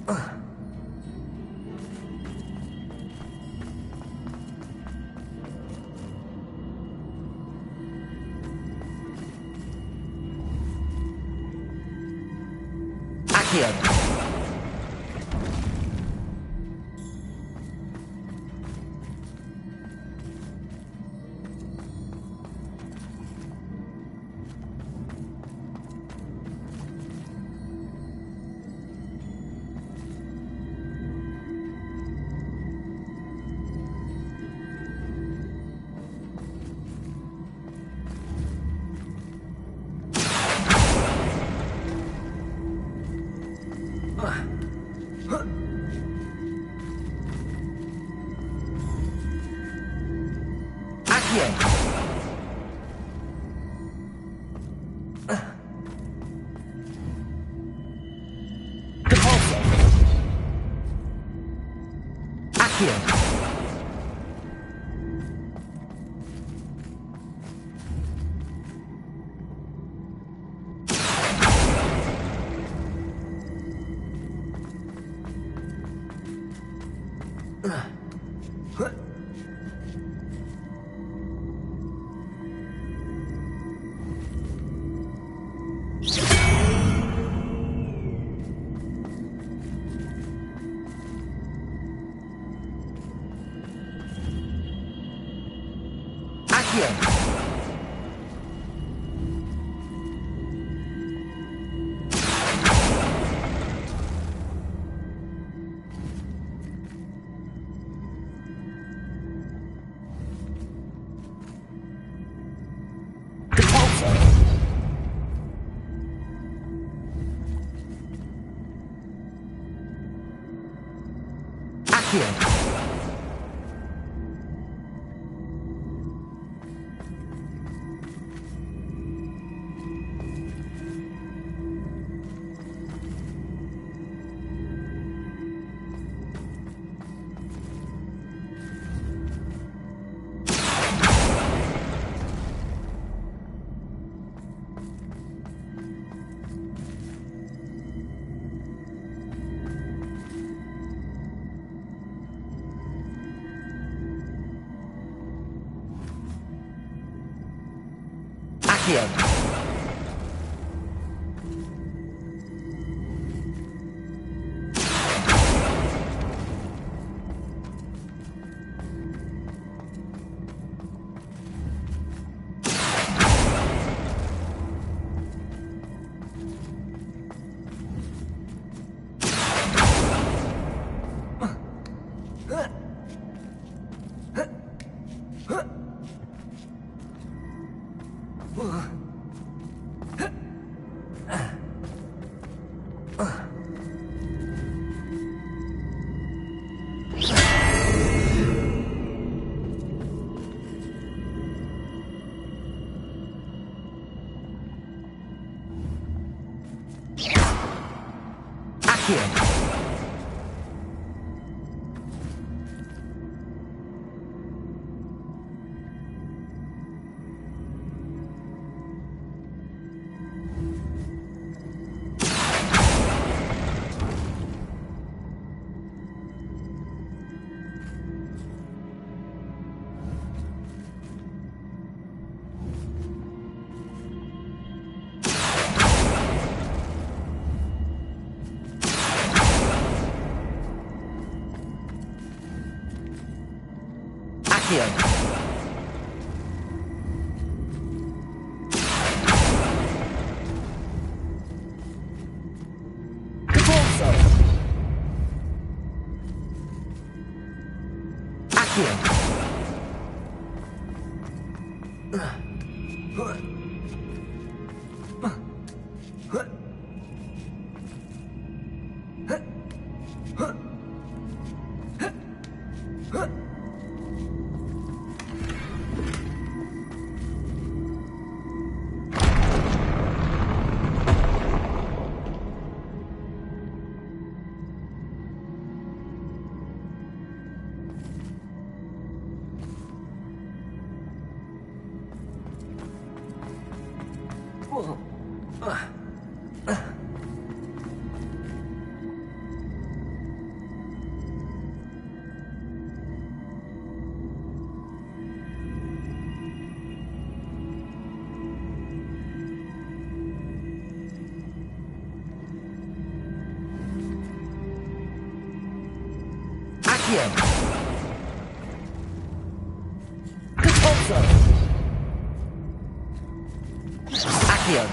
Here. Here. Here. Accio. Repulso. Accio.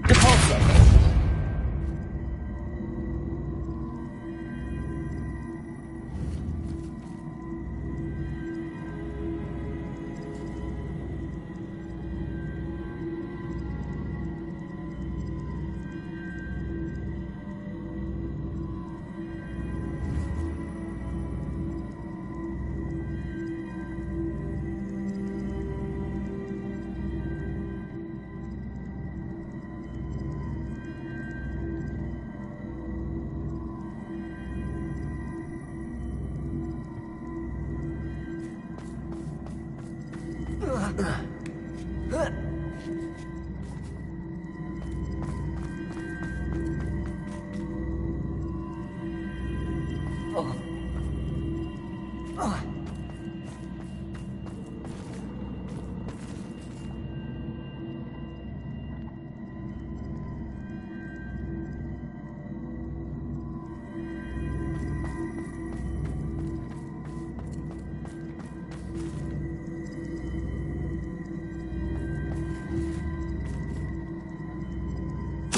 Repulso.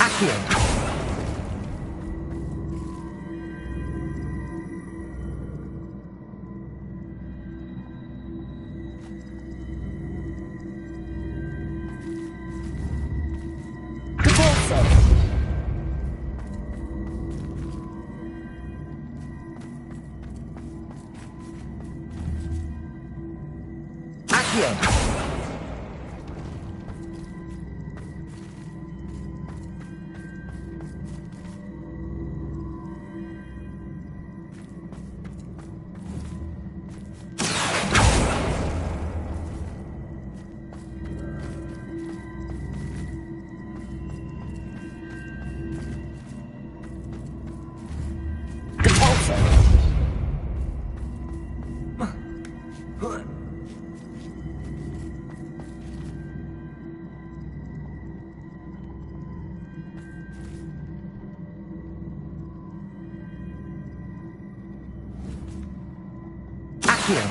Accio. Repulso. Accio. Accio.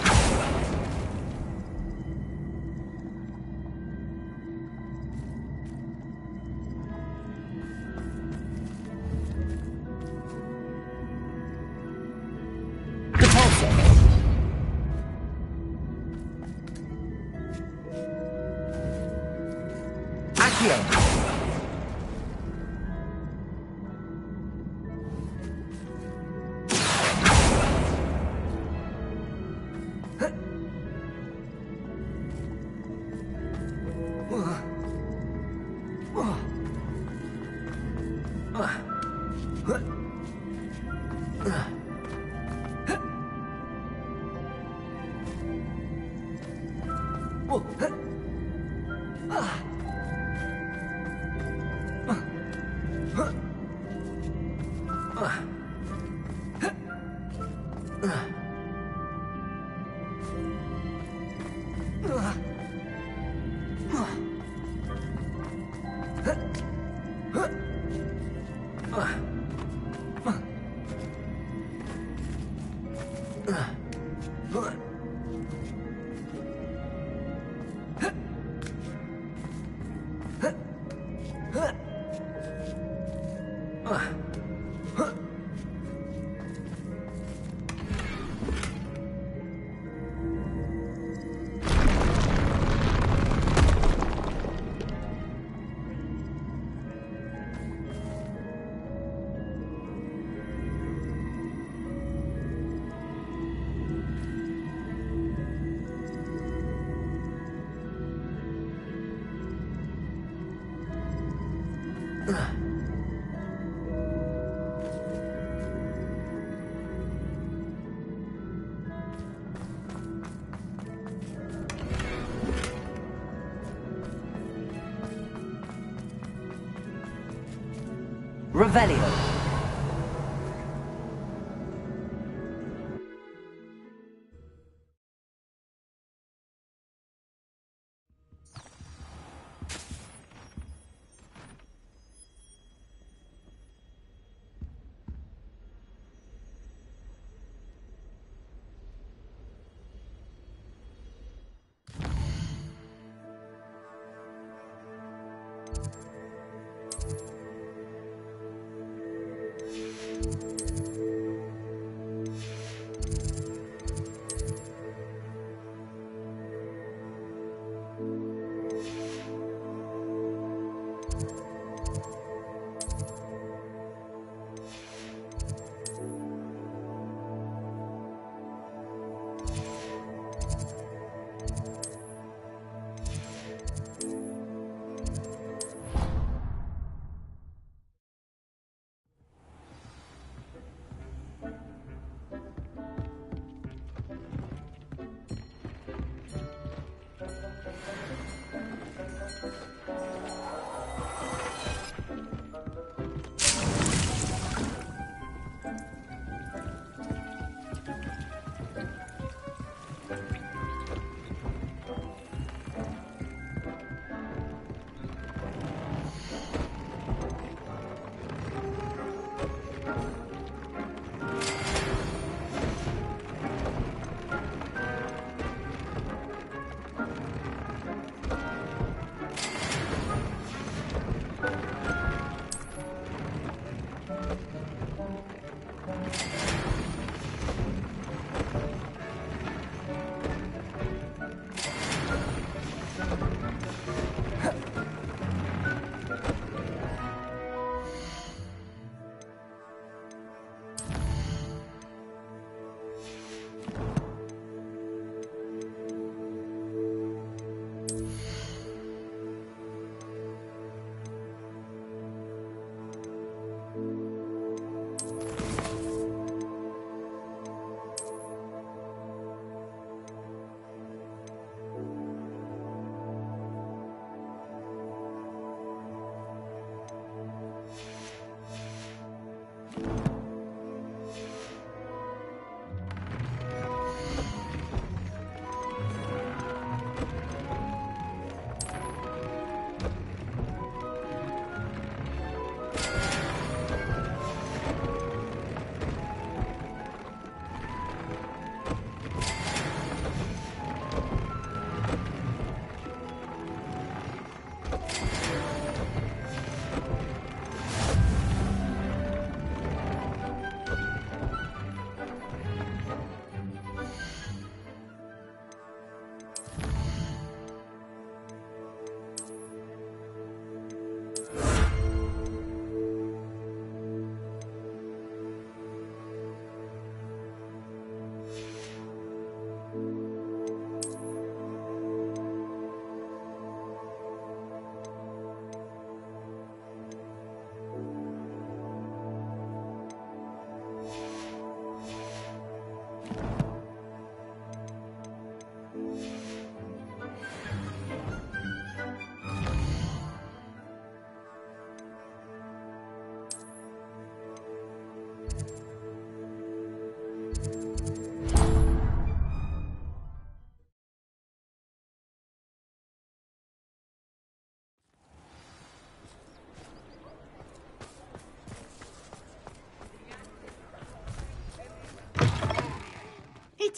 Repulso. Accio. Revelio.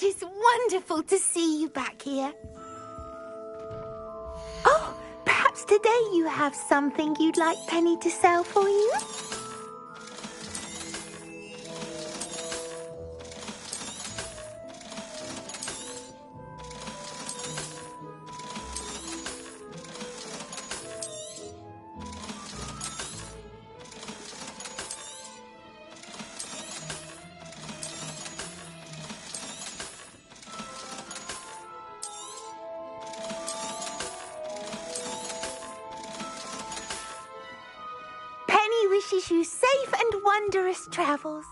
is wonderful to see you back here. Oh, perhaps today you have something you'd like Penny to sell for you? Wishes you safe and wondrous travels.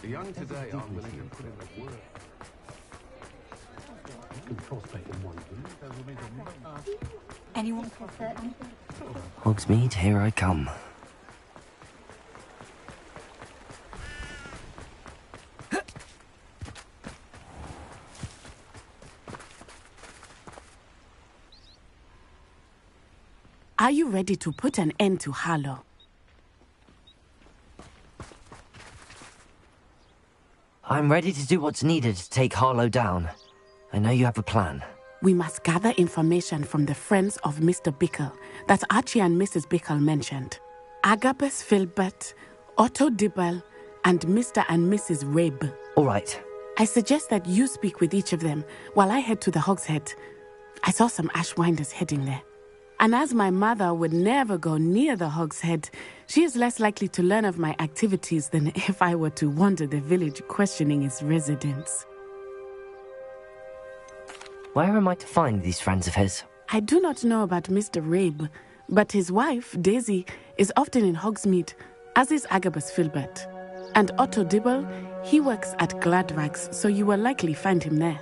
The young today aren't willing to put in the work. Anyone prefer anything? Hogsmeade, here I come. Are you ready to put an end to Harlow? I'm ready to do what's needed to take Harlow down. I know you have a plan. We must gather information from the friends of Mr. Bickle that Archie and Mrs. Bickle mentioned. Agabus Filbert, Otto Dibble, and Mr. and Mrs. Rabe. All right. I suggest that you speak with each of them while I head to the Hogshead. I saw some Ashwinders heading there. And as my mother would never go near the Hog's Head, she is less likely to learn of my activities than if I were to wander the village questioning its residents. Where am I to find these friends of his? I do not know about Mr. Rabe, but his wife, Daisy, is often in Hogsmeade, as is Agabus Filbert. And Otto Dibble, he works at Gladrags, so you will likely find him there.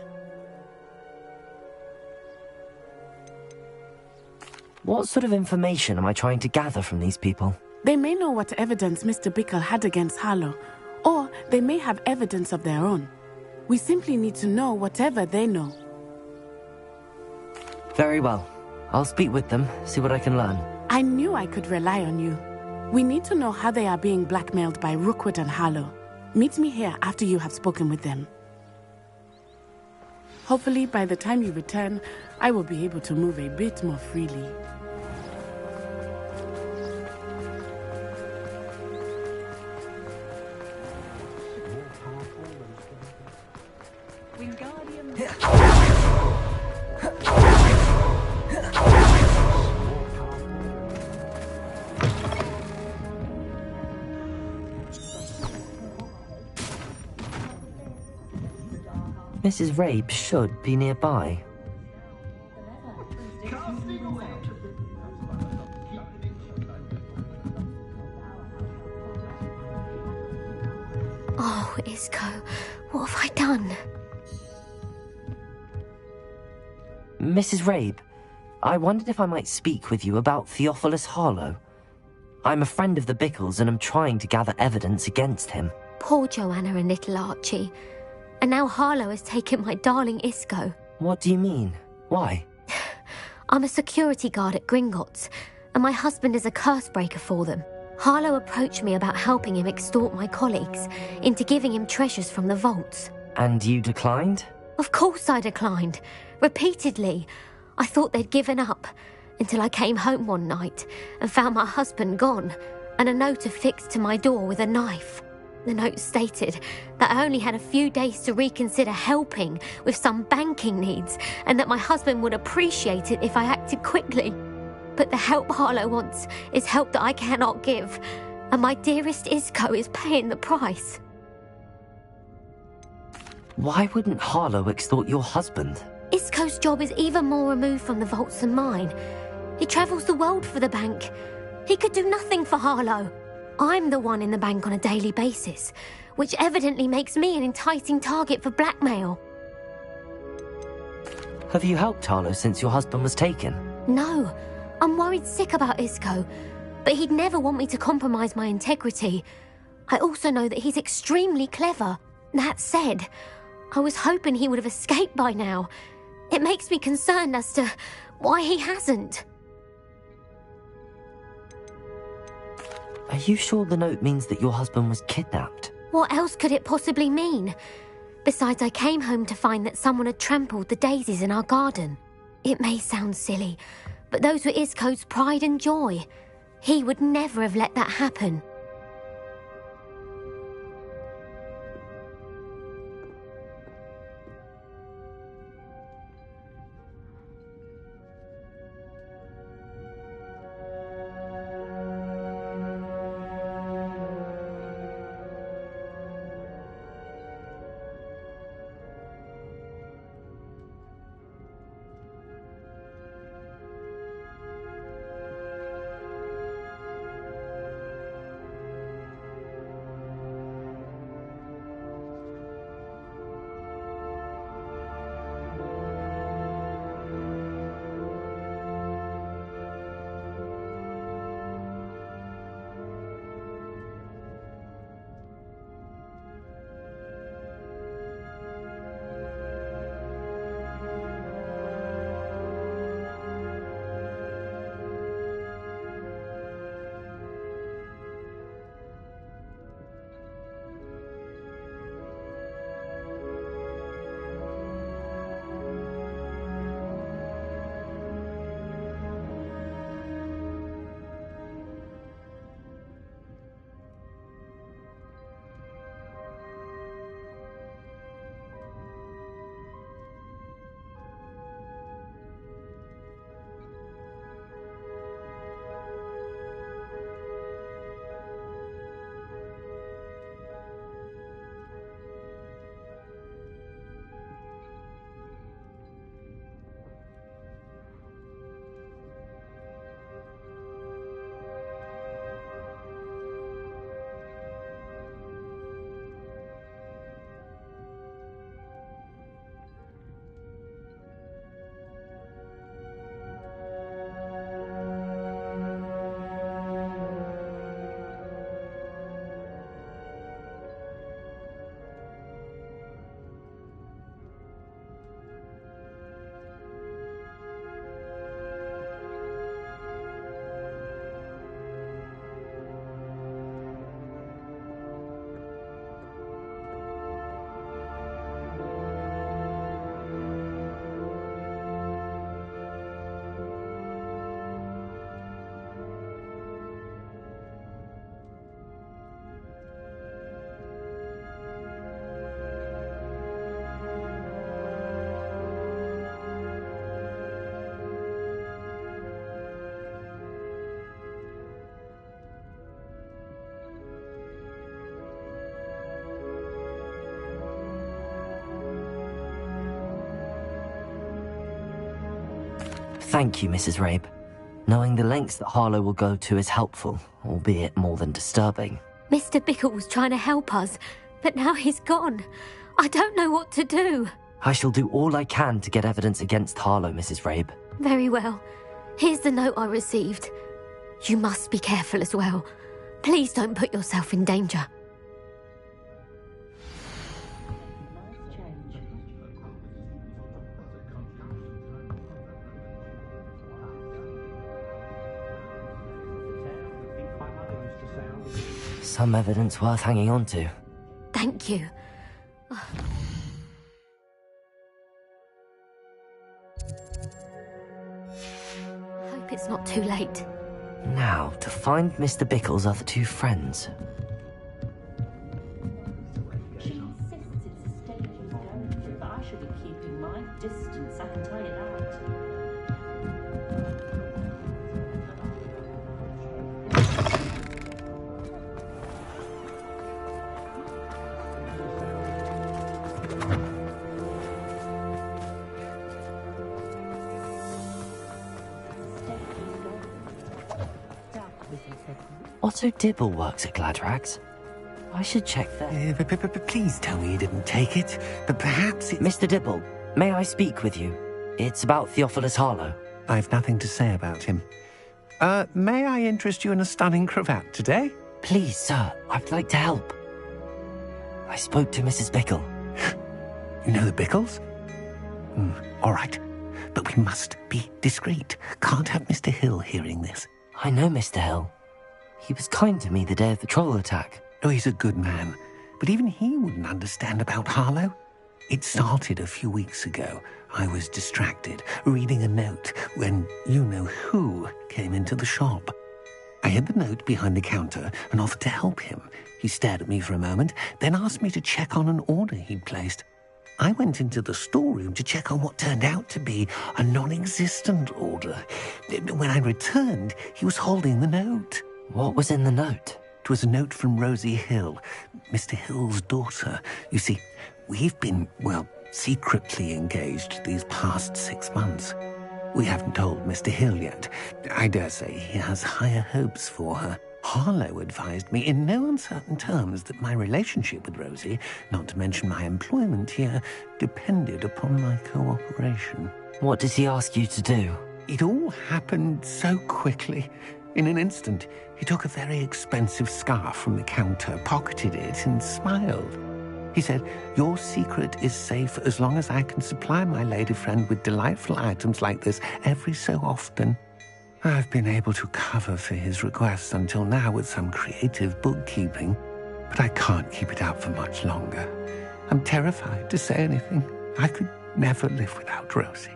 What sort of information am I trying to gather from these people? They may know what evidence Mr. Bickle had against Harlow, or they may have evidence of their own. We simply need to know whatever they know. Very well. I'll speak with them, see what I can learn. I knew I could rely on you. We need to know how they are being blackmailed by Rookwood and Harlow. Meet me here after you have spoken with them. Hopefully, by the time you return, I will be able to move a bit more freely. Mrs. Rabe should be nearby. Oh, Isco, what have I done? Mrs. Rabe, I wondered if I might speak with you about Theophilus Harlow. I'm a friend of the Bickles and am trying to gather evidence against him. Poor Joanna and little Archie. And now Harlow has taken my darling Isco. What do you mean? Why? I'm a security guard at Gringotts, and my husband is a curse breaker for them. Harlow approached me about helping him extort my colleagues into giving him treasures from the vaults. And you declined? Of course I declined. Repeatedly. I thought they'd given up, until I came home one night and found my husband gone, and a note affixed to my door with a knife. The note stated that I only had a few days to reconsider helping with some banking needs, and that my husband would appreciate it if I acted quickly. But the help Harlow wants is help that I cannot give, and my dearest Isco is paying the price. Why wouldn't Harlow extort your husband? Isco's job is even more removed from the vaults than mine. He travels the world for the bank. He could do nothing for Harlow. I'm the one in the bank on a daily basis, which evidently makes me an enticing target for blackmail. Have you helped Harlow since your husband was taken? No, I'm worried sick about Isco, but he'd never want me to compromise my integrity. I also know that he's extremely clever. That said, I was hoping he would have escaped by now. It makes me concerned as to why he hasn't. Are you sure the note means that your husband was kidnapped? What else could it possibly mean? Besides, I came home to find that someone had trampled the daisies in our garden. It may sound silly, but those were Isco's pride and joy. He would never have let that happen. Thank you, Mrs. Rabe. Knowing the lengths that Harlow will go to is helpful, albeit more than disturbing. Mr. Bickle was trying to help us, but now he's gone. I don't know what to do. I shall do all I can to get evidence against Harlow, Mrs. Rabe. Very well. Here's the note I received. You must be careful as well. Please don't put yourself in danger. Some evidence worth hanging on to. Thank you. Hope it's not too late. Now, to find Mr. Bickle's other two friends. She insists it's a stage he's going through, but I should be keeping my distance, I can tell you that. Otto Dibble works at Gladrags. I should check there. Please tell me you didn't take it. But perhaps it's... Mr. Dibble, may I speak with you? It's about Theophilus Harlow. I've nothing to say about him. May I interest you in a stunning cravat today? Please, sir, I'd like to help. I spoke to Mrs. Bickle. You know the Bickles? All right. But we must be discreet. Can't have Mr. Hill hearing this. I know Mr. Hill. He was kind to me the day of the troll attack. Oh, he's a good man. But even he wouldn't understand about Harlow. It started a few weeks ago. I was distracted, reading a note, when you-know-who came into the shop. I hid the note behind the counter and offered to help him. He stared at me for a moment, then asked me to check on an order he'd placed. I went into the storeroom to check on what turned out to be a non-existent order. When I returned, he was holding the note. What was in the note? It was a note from Rosie Hill, Mr. Hill's daughter. You see, we've been, secretly engaged these past 6 months. We haven't told Mr. Hill yet. I dare say he has higher hopes for her. Harlow advised me in no uncertain terms that my relationship with Rosie, not to mention my employment here, depended upon my cooperation. What did he ask you to do? It all happened so quickly. In an instant, he took a very expensive scarf from the counter, pocketed it, and smiled. He said, "Your secret is safe as long as I can supply my lady friend with delightful items like this every so often." I've been able to cover for his requests until now with some creative bookkeeping, but I can't keep it up for much longer. I'm terrified to say anything. I could never live without Rosie.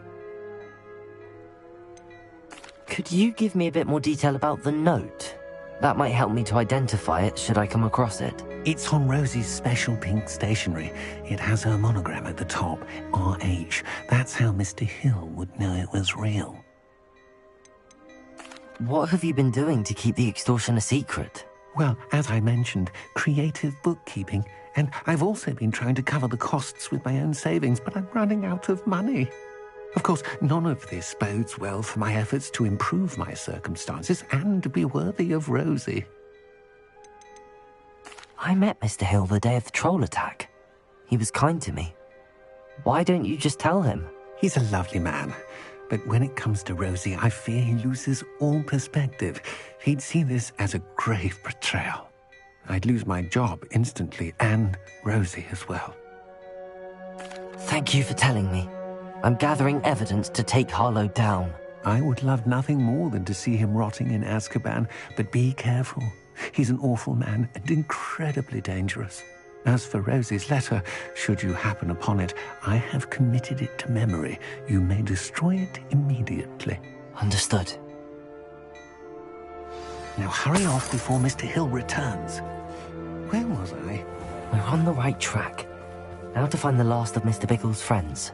Could you give me a bit more detail about the note? That might help me to identify it should I come across it. It's on Rosie's special pink stationery. It has her monogram at the top, RH. That's how Mr. Hill would know it was real. What have you been doing to keep the extortion a secret? Well, as I mentioned, creative bookkeeping. And I've also been trying to cover the costs with my own savings, but I'm running out of money. Of course, none of this bodes well for my efforts to improve my circumstances and to be worthy of Rosie. I met Mr. Hill the day of the troll attack. He was kind to me. Why don't you just tell him? He's a lovely man. But when it comes to Rosie, I fear he loses all perspective. He'd see this as a grave betrayal. I'd lose my job instantly, and Rosie as well. Thank you for telling me. I'm gathering evidence to take Harlow down. I would love nothing more than to see him rotting in Azkaban, but be careful. He's an awful man and incredibly dangerous. As for Rosie's letter, should you happen upon it, I have committed it to memory. You may destroy it immediately. Understood. Now hurry off before Mr. Hill returns. Where was I? We're on the right track. Now to find the last of Mr. Bickle's friends.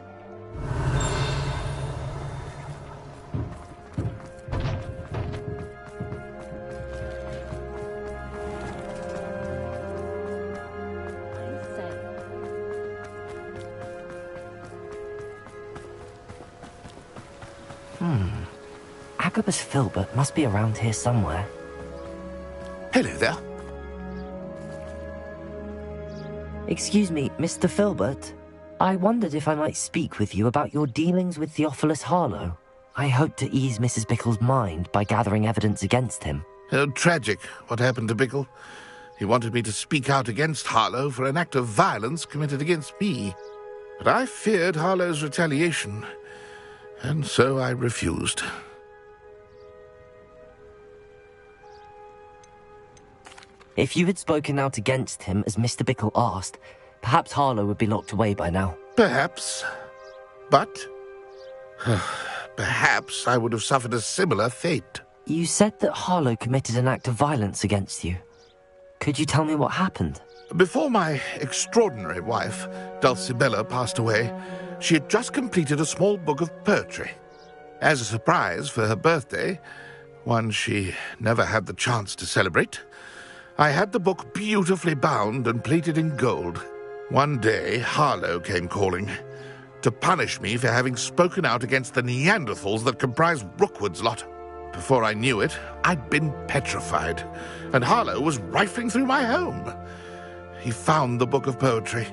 Agabus Filbert must be around here somewhere. Hello there. Excuse me, Mr. Filbert. I wondered if I might speak with you about your dealings with Theophilus Harlow. I hope to ease Mrs. Bickle's mind by gathering evidence against him. Oh, tragic what happened to Bickle. He wanted me to speak out against Harlow for an act of violence committed against me. But I feared Harlow's retaliation, and so I refused. If you had spoken out against him as Mr. Bickle asked, perhaps Harlow would be locked away by now. Perhaps. But perhaps I would have suffered a similar fate. You said that Harlow committed an act of violence against you. Could you tell me what happened? Before my extraordinary wife, Dulcibella, passed away, she had just completed a small book of poetry. As a surprise for her birthday, one she never had the chance to celebrate, I had the book beautifully bound and plated in gold. One day, Harlow came calling to punish me for having spoken out against the Neanderthals that comprise Rookwood's lot. Before I knew it, I'd been petrified, and Harlow was rifling through my home. He found the book of poetry,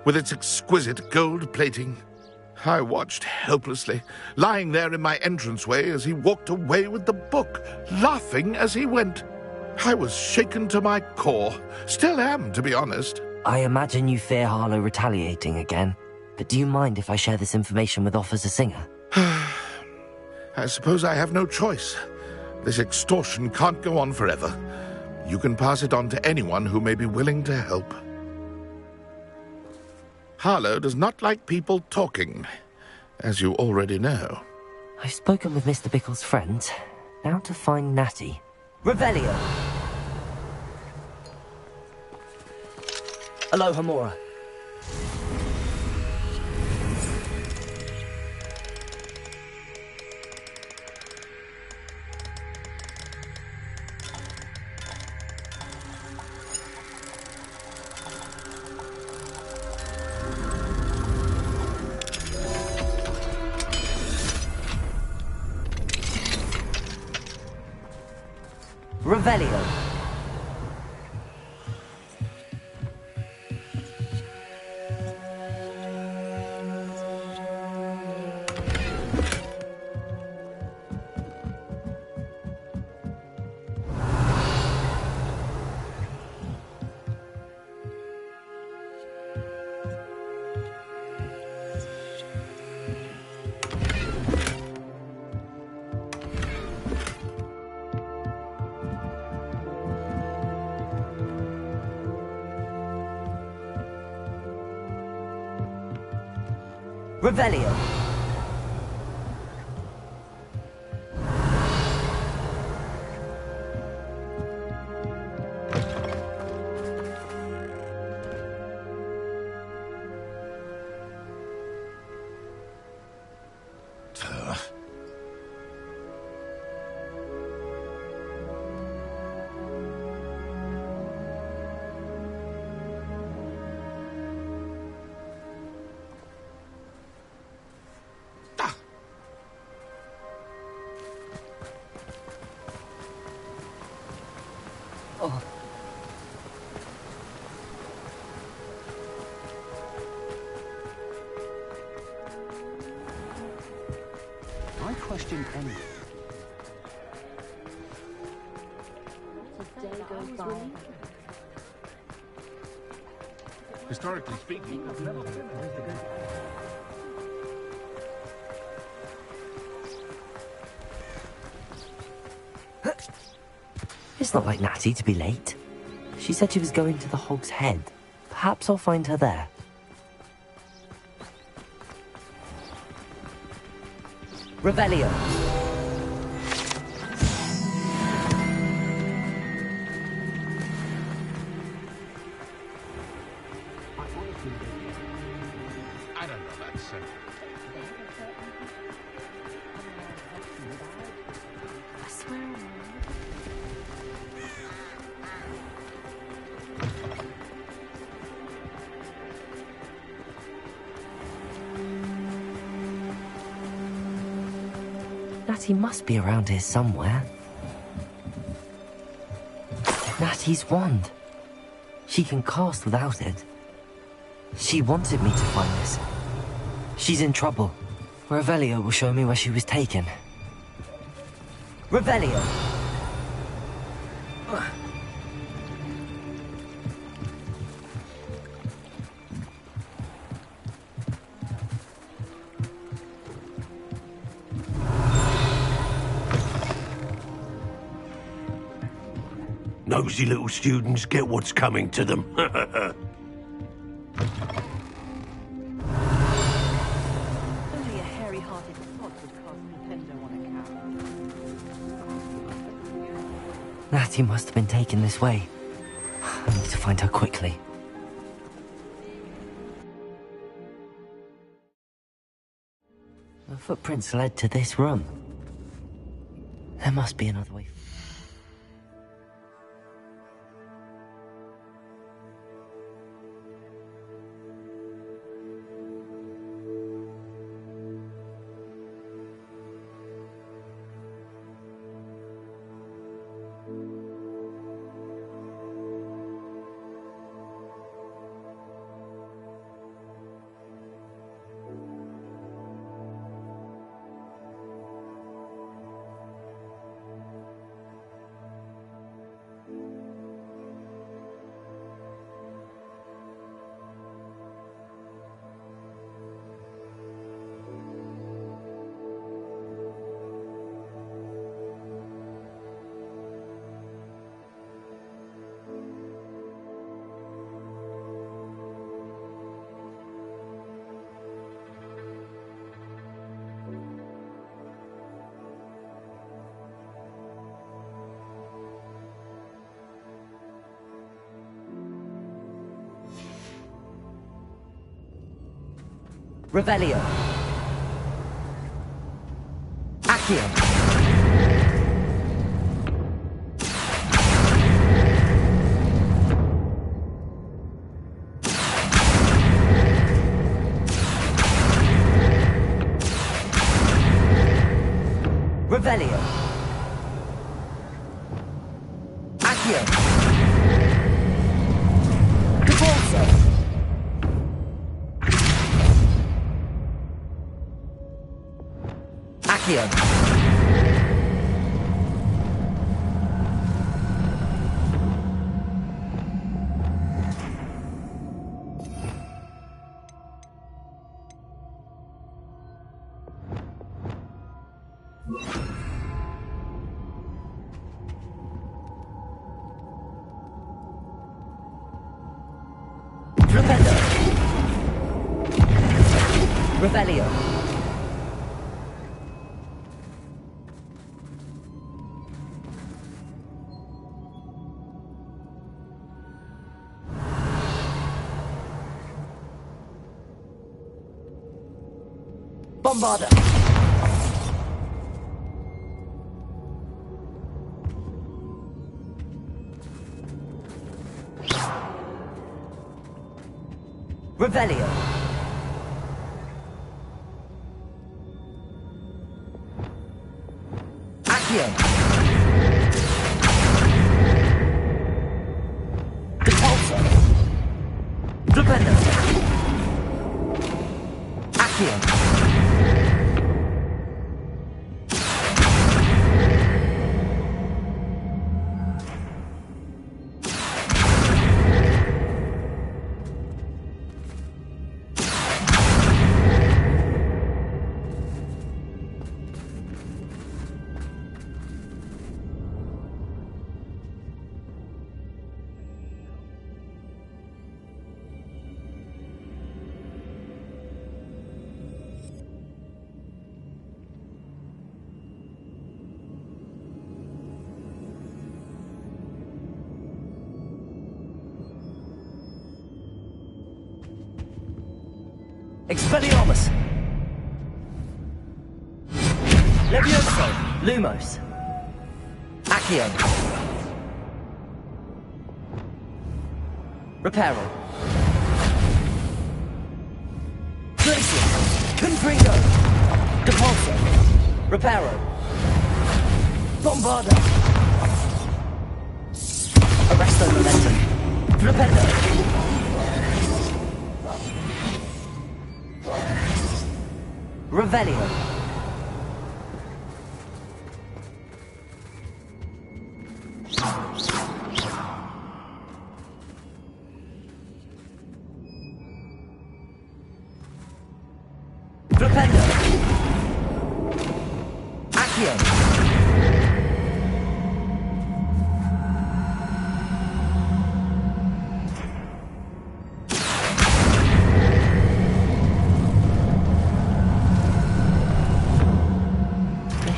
with its exquisite gold plating. I watched helplessly, lying there in my entranceway as he walked away with the book, laughing as he went. I was shaken to my core. Still am, to be honest. I imagine you fear Harlow retaliating again, but do you mind if I share this information with Officer Singer? I suppose I have no choice. This extortion can't go on forever. You can pass it on to anyone who may be willing to help. Harlow does not like people talking, as you already know. I've spoken with Mr. Bickle's friends. Now to find Natty. Revelio! Aloha Mora. Revelio. Revelio. I question anyone. Historically speaking, I've never been It's not like Natty to be late. She said she was going to the Hog's Head. Perhaps I'll find her there. Revelio. I don't know that, sir. I swear on Natty must be around here somewhere. Natty's wand. She can cast without it. She wanted me to find this. She's in trouble. Revelio will show me where she was taken. Revelio! Nosy little students get what's coming to them. Only a hairy-hearted pot would cast Nintendo on a cow. Natty must have been taken this way. I need to find her quickly. The footprints led to this room. There must be another way. Revelio. Accio. Revelio. Accio. Caporso. Accio. Revelio. Bombarda. Revelio. Accio. Depulso. Flipendo. Accio. Expelliarmus! Levioso! Lumos! Accio! Reparo! Glacius! Confringo! Depulso! Reparo! Bombarda! Arresto momentum. Flipendo! Revelio. Flipendo. Accio.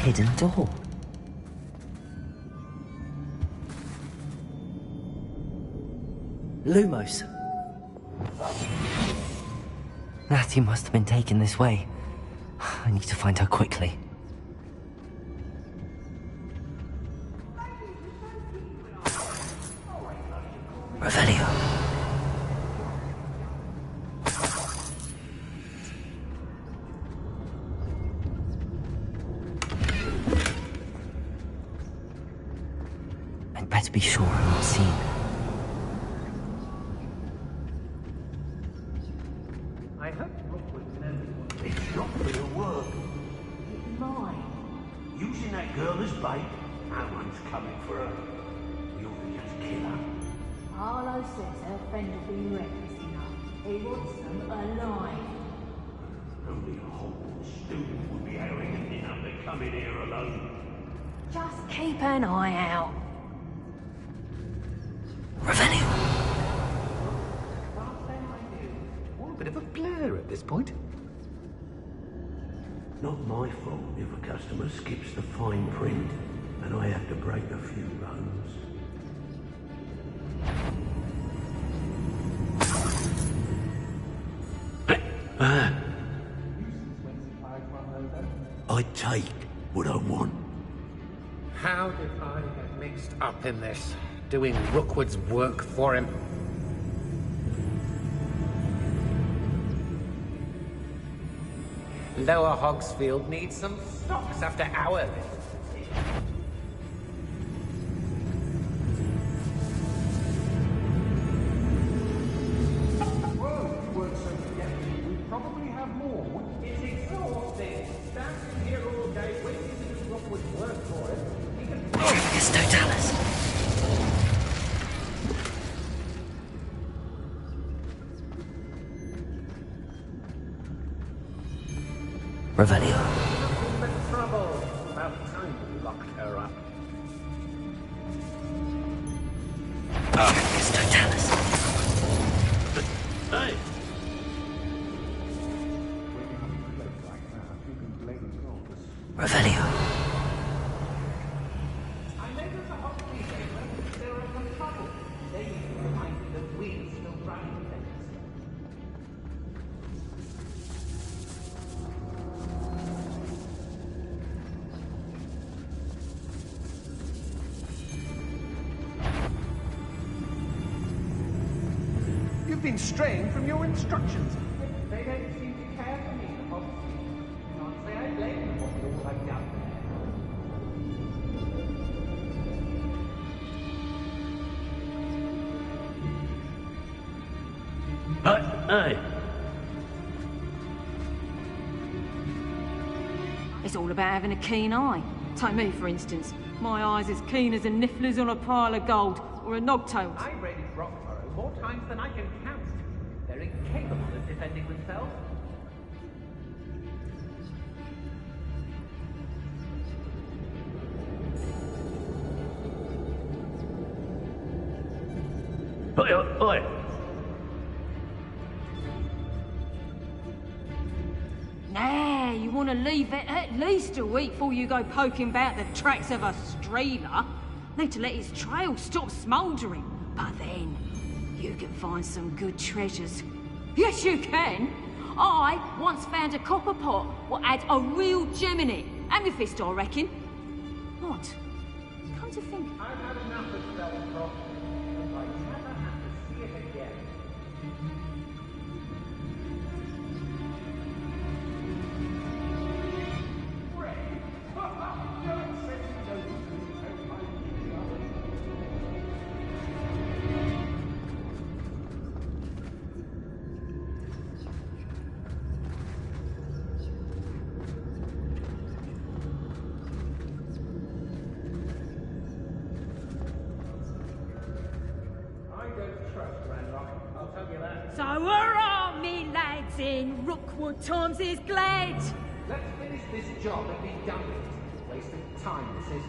Hidden door. Lumos. Natty must have been taken this way. I need to find her quickly. Revelio. I'd better be sure I'm not seen. I hope Rookwood knows it's not for your work. It's mine. Using that girl as bait, no one's coming for her. We ought to just kill her. Harlow says her friend will be reckless enough. He wants them alive. Only a whole student would be arrogant enough to come in here alone. Just keep an eye out. Revelio. What a bit of a blur at this point. Not my fault if a customer skips the fine print and I have to break a few bones. I take what I want. How did I get mixed up in this? Doing Rookwood's work for him? Lower Hogsfield needs some stocks after our visit. Well, you weren't so forgetful. We probably have more. It's exhausting. Standing here all day waiting to do Rookwood's work for him. He can... It's Totalis. Revelio. Nothing but trouble. About time we locked her up. It's Totalis. Hey! Revelio. I know there's a hot meeting, but there are some trouble. They need to remind me that we're still running things. You've been straying from your instructions. They don't seem to care for me, the Hogsfield. Can't say I blame them for all I've done. Hey! It's all about having a keen eye. Take me, for instance. My eye's as keen as a niffler's on a pile of gold, or a nogtail's. I raided Rockborough more times than I can count. They're incapable of defending themselves. Oi! Nah, you want to leave it at least a week before you go poking about the tracks of a streeler. Need to let his trail stop smouldering. But then, you can find some good treasures. Yes, you can. I once found a copper pot what had a real gem in it. Amethyst, I reckon. What? Come to think. I've had enough of Spellcroft, and I never have to see it again. Ray, you're accepting those Rookwood times is glad. Let's finish this job and be done with it. Waste of time, this is.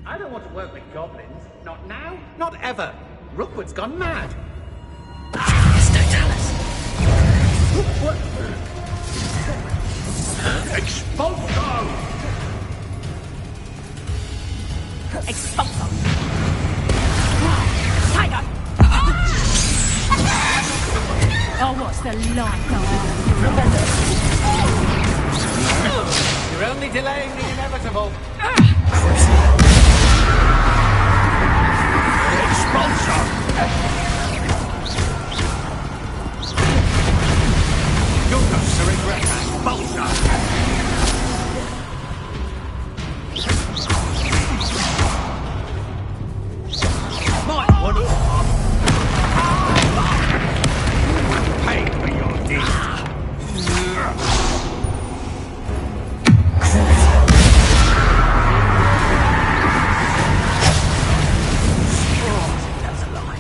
I don't want to work with goblins. Not now, not ever. Rookwood's gone mad. Expulso! Expulso! Tiger! Oh, what's the light You're only delaying the inevitable. Expulso! You're going to regret that, Expulso! Might want to pay for your deeds. That's a lie.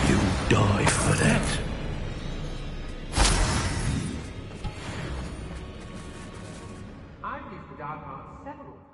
You die for that. I've used the dark arts several times.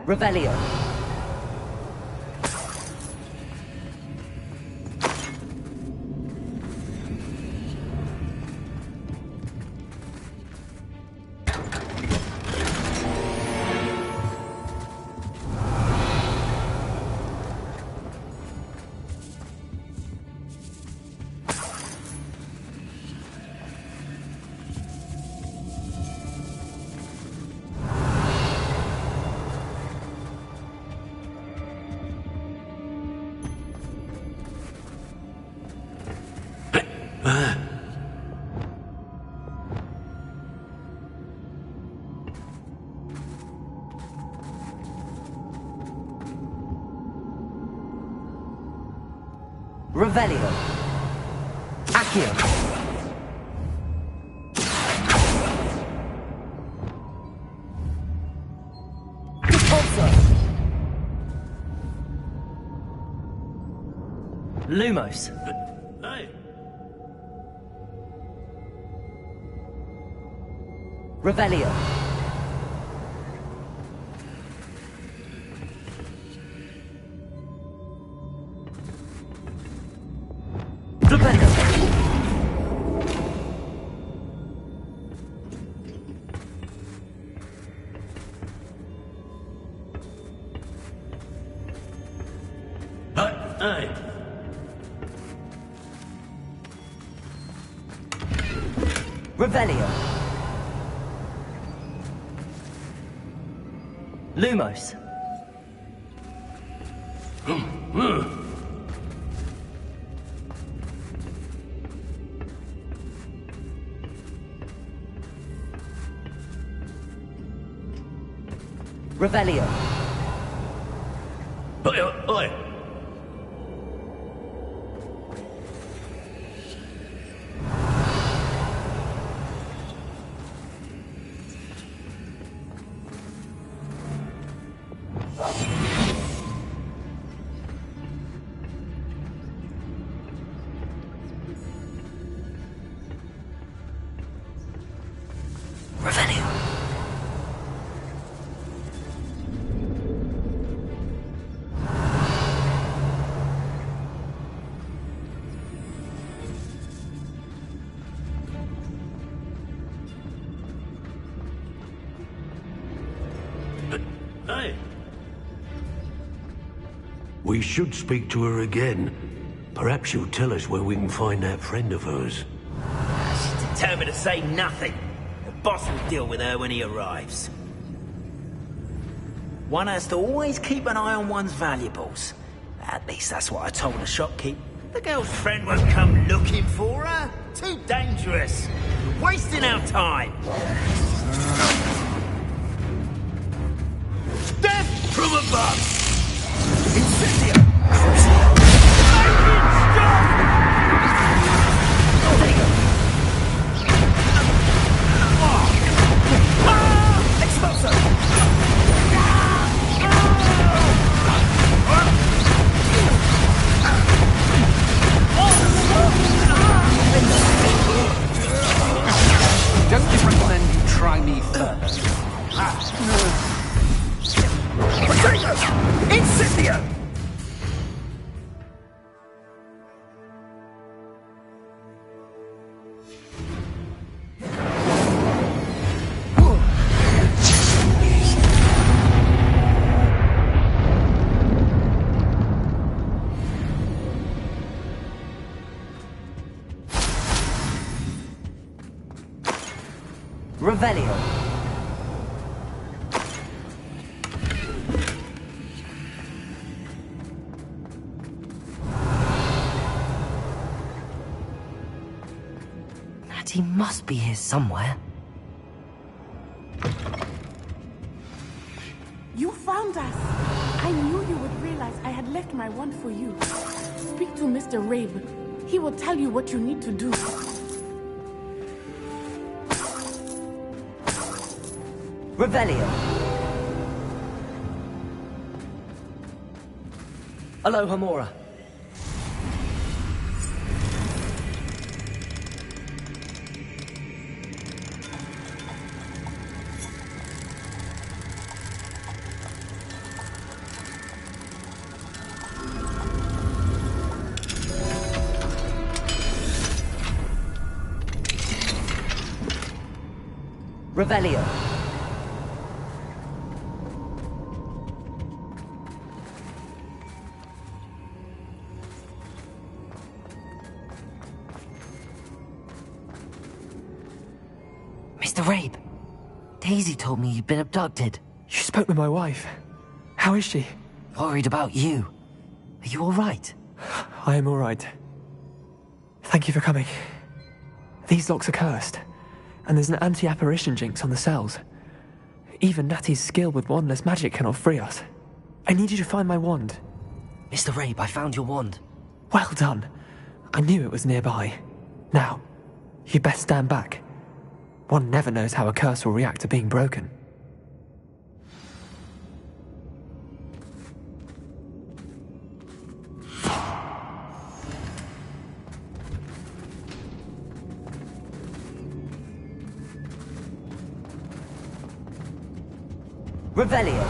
Revelio. Revelio. Accio. Repulsor. Lumos. Hey! Revelio. Hey! Revelio. Lumos. Revelio. Oi, oi! Hey! We should speak to her again. Perhaps she'll tell us where we can find that friend of hers. She's determined to say nothing. The boss will deal with her when he arrives. One has to always keep an eye on one's valuables. At least that's what I told the shopkeep. The girl's friend won't come looking for her. Too dangerous. You're wasting our time. Death from above! Incendio! Don't you recommend you try me first? Incendio! Revelio. He must be here somewhere. You found us! I knew you would realize I had left my wand for you. Speak to Mr. Rabe. He will tell you what you need to do. Revelio. Aloha Mora. Revelio. Mr. Rabe, Daisy told me you'd been abducted. You spoke with my wife. How is she? Worried about you. Are you all right? I am all right. Thank you for coming. These locks are cursed, and there's an anti-apparition jinx on the cells. Even Natty's skill with wandless magic cannot free us. I need you to find my wand. Mr. Rabe, I found your wand. Well done. I knew it was nearby. Now, you best stand back. One never knows how a curse will react to being broken. Revelio.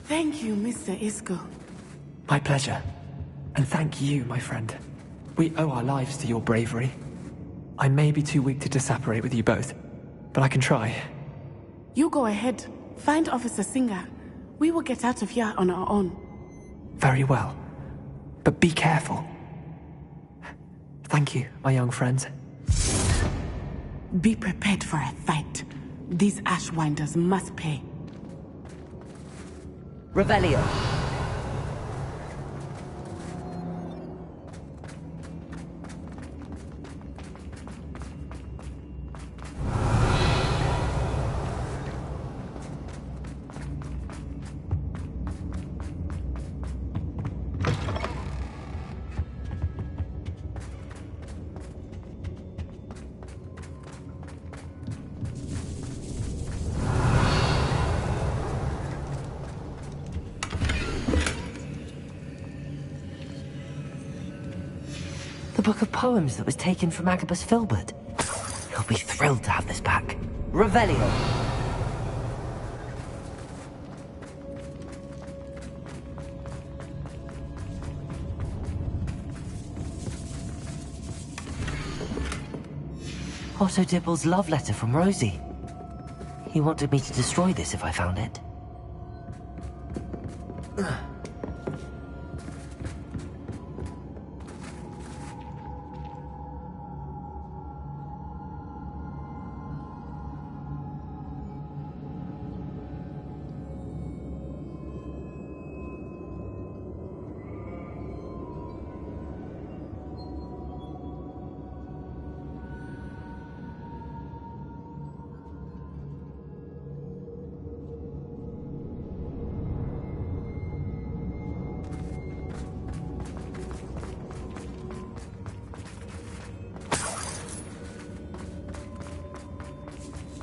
Thank you, Mr. Isco. My pleasure. And thank you, my friend. We owe our lives to your bravery. I may be too weak to disapparate with you both, but I can try. You go ahead. Find Officer Singer. We will get out of here on our own. Very well. But be careful. Thank you, my young friends. Be prepared for a fight. These Ashwinders must pay. Revelio. The book of poems that was taken from Agabus Filbert. He'll be thrilled to have this back. Revelio. Otto Dibble's love letter from Rosie. He wanted me to destroy this if I found it.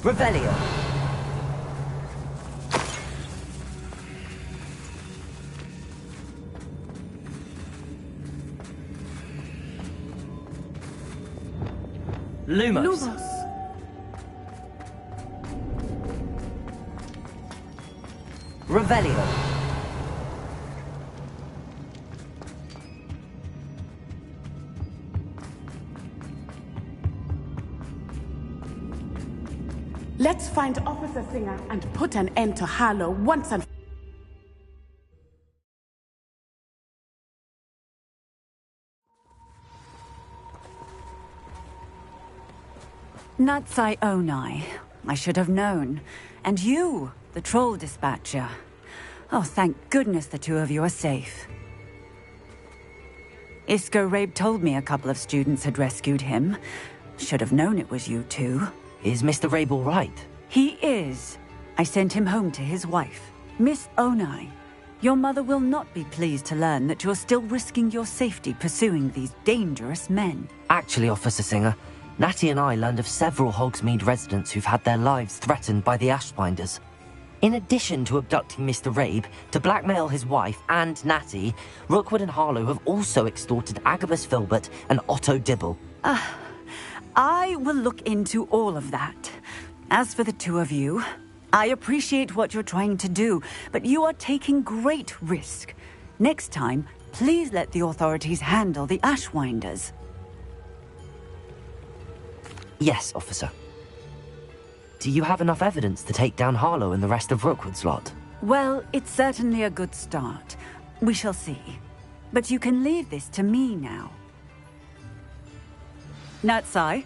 Revelio. Lumos. Revelio. Let's find Officer Singer and put an end to Harlow once and Natsai Onai. I should have known. And you, the troll dispatcher. Oh, thank goodness the two of you are safe. Isco Rabe told me a couple of students had rescued him. Should have known it was you two. Is Mr. Rabe all right? He is. I sent him home to his wife, Miss Onai. Your mother will not be pleased to learn that you're still risking your safety pursuing these dangerous men. Actually, Officer Singer, Natty and I learned of several Hogsmeade residents who've had their lives threatened by the Ashbinders. In addition to abducting Mr. Rabe to blackmail his wife and Natty, Rookwood and Harlow have also extorted Agabus Filbert and Otto Dibble. I will look into all of that. As for the two of you, I appreciate what you're trying to do, but you are taking great risk. Next time, Please let the authorities handle the Ashwinders. Yes, officer. Do you have enough evidence to take down Harlow and the rest of Rookwood's lot? Well, it's certainly a good start. We shall see. But you can leave this to me now. Natsai,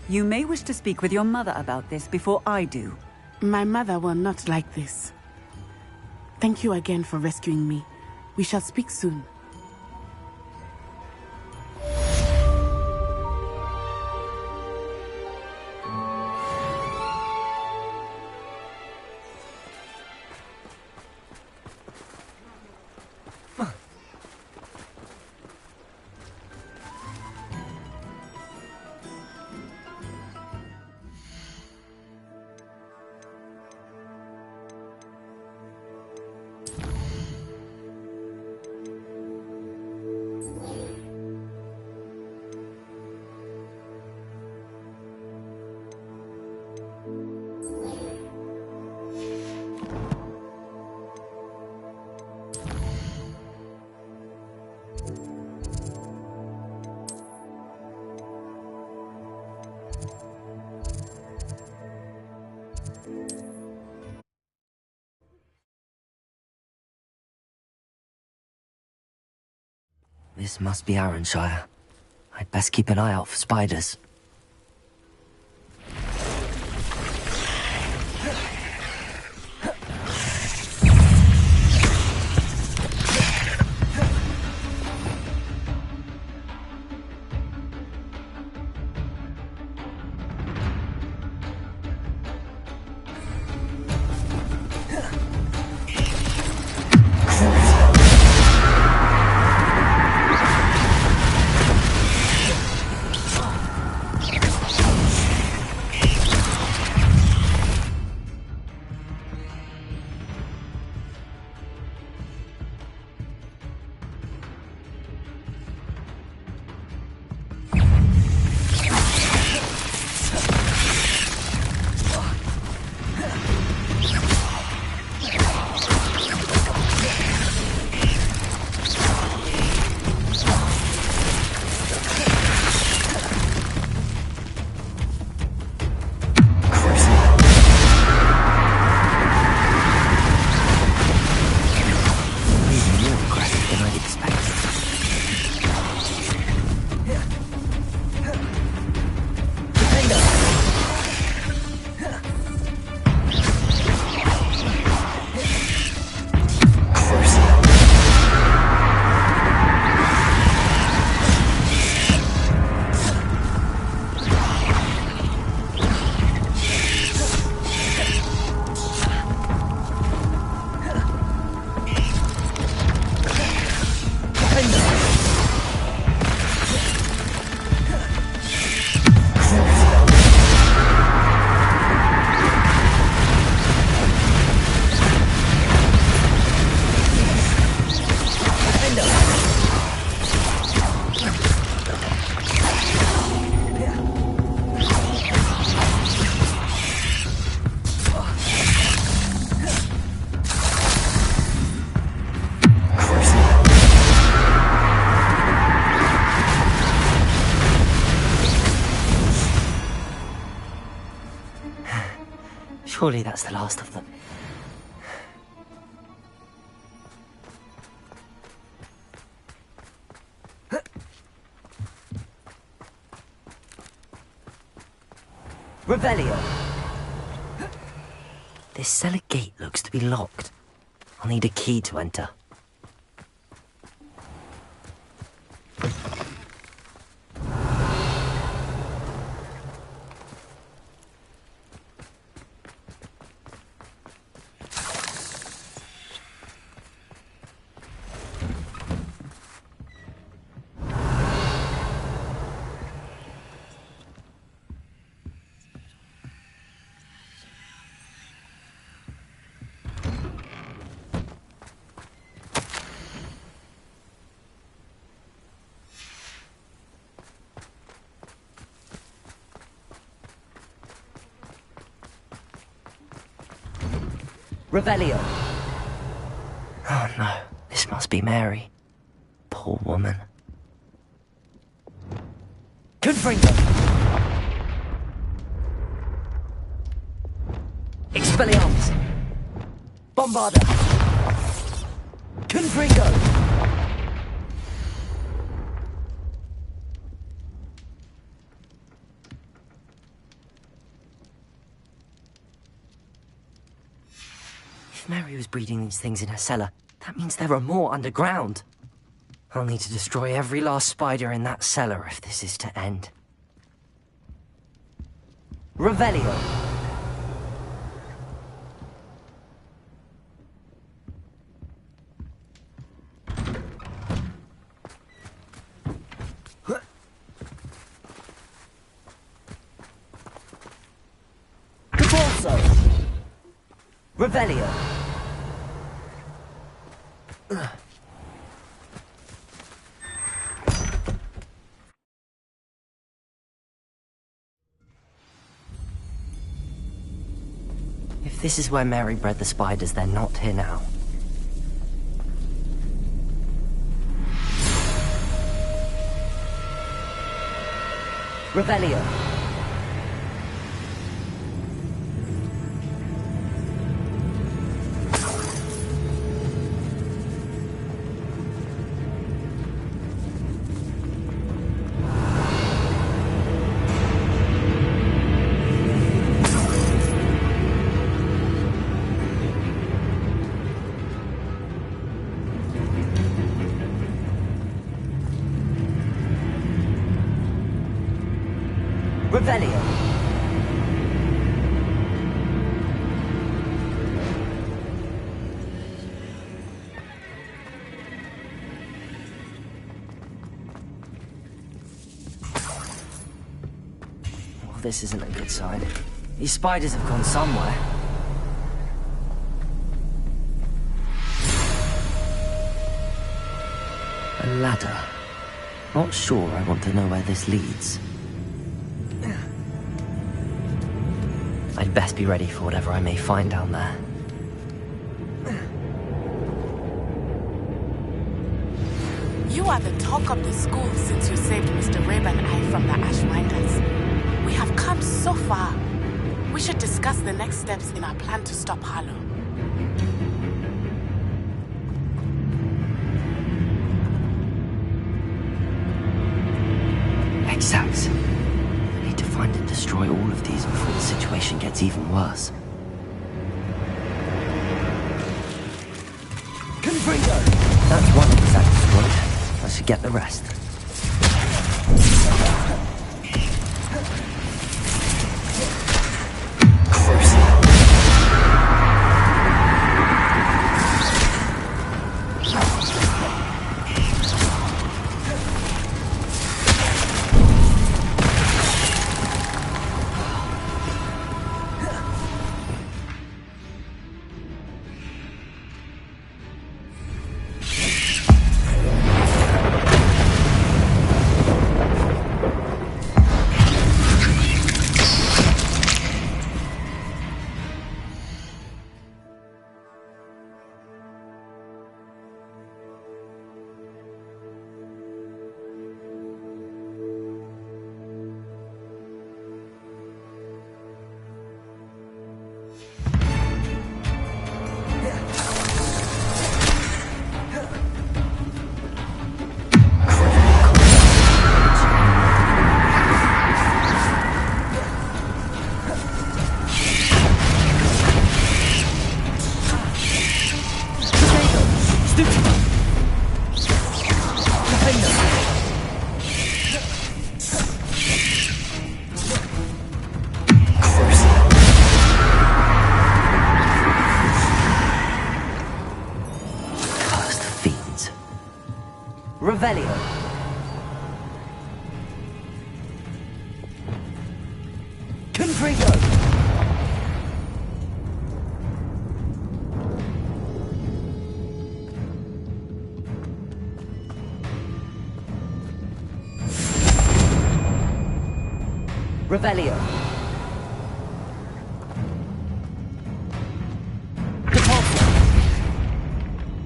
you may wish to speak with your mother about this before I do. My mother will not like this. Thank you again for rescuing me. We shall speak soon. This must be Arranshire. I'd best keep an eye out for spiders. Surely that's the last of them. Revelio. This cellar gate looks to be locked. I'll need a key to enter. Revelio. Oh no, this must be Mary. Poor Poor woman. Confringo! Expelliarmus! Bombarda! Confringo! If Mary was breeding these things in her cellar, that means there are more underground. I'll need to destroy every last spider in that cellar if this is to end. Revelio. Caporso. Revelio. If this is where Mary bred the spiders, they're not here now. Revelio. Revelio. Well, this isn't a good sign. These spiders have gone somewhere. A ladder. Not sure I want to know where this leads. I'd best be ready for whatever I may find down there. You are the talk of the school since you saved Mr. Rabe and I from the Ashwinders. We have come so far. We should discuss the next steps in our plan to stop Harlow. Exact. I need to find and destroy all of these before the situation gets even worse. Confringo! That's one exact destroyed. I should get the rest. Revelio. Confringo. Revelio. Repulsor.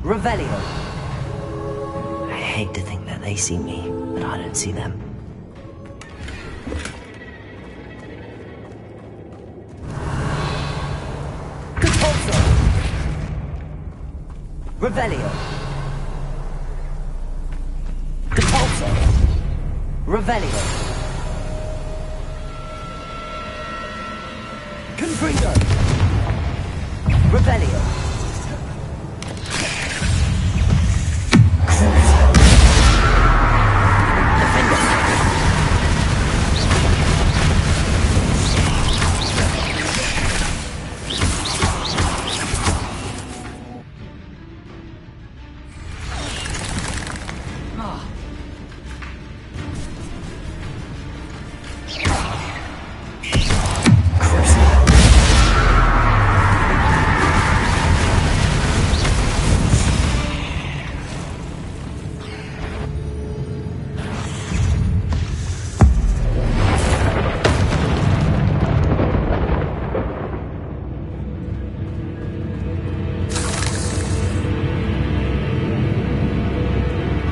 Revelio. I hate to think that they see me, but I don't see them. Compulso! Revelio! Compulso! Revelio! Confringo! Revelio!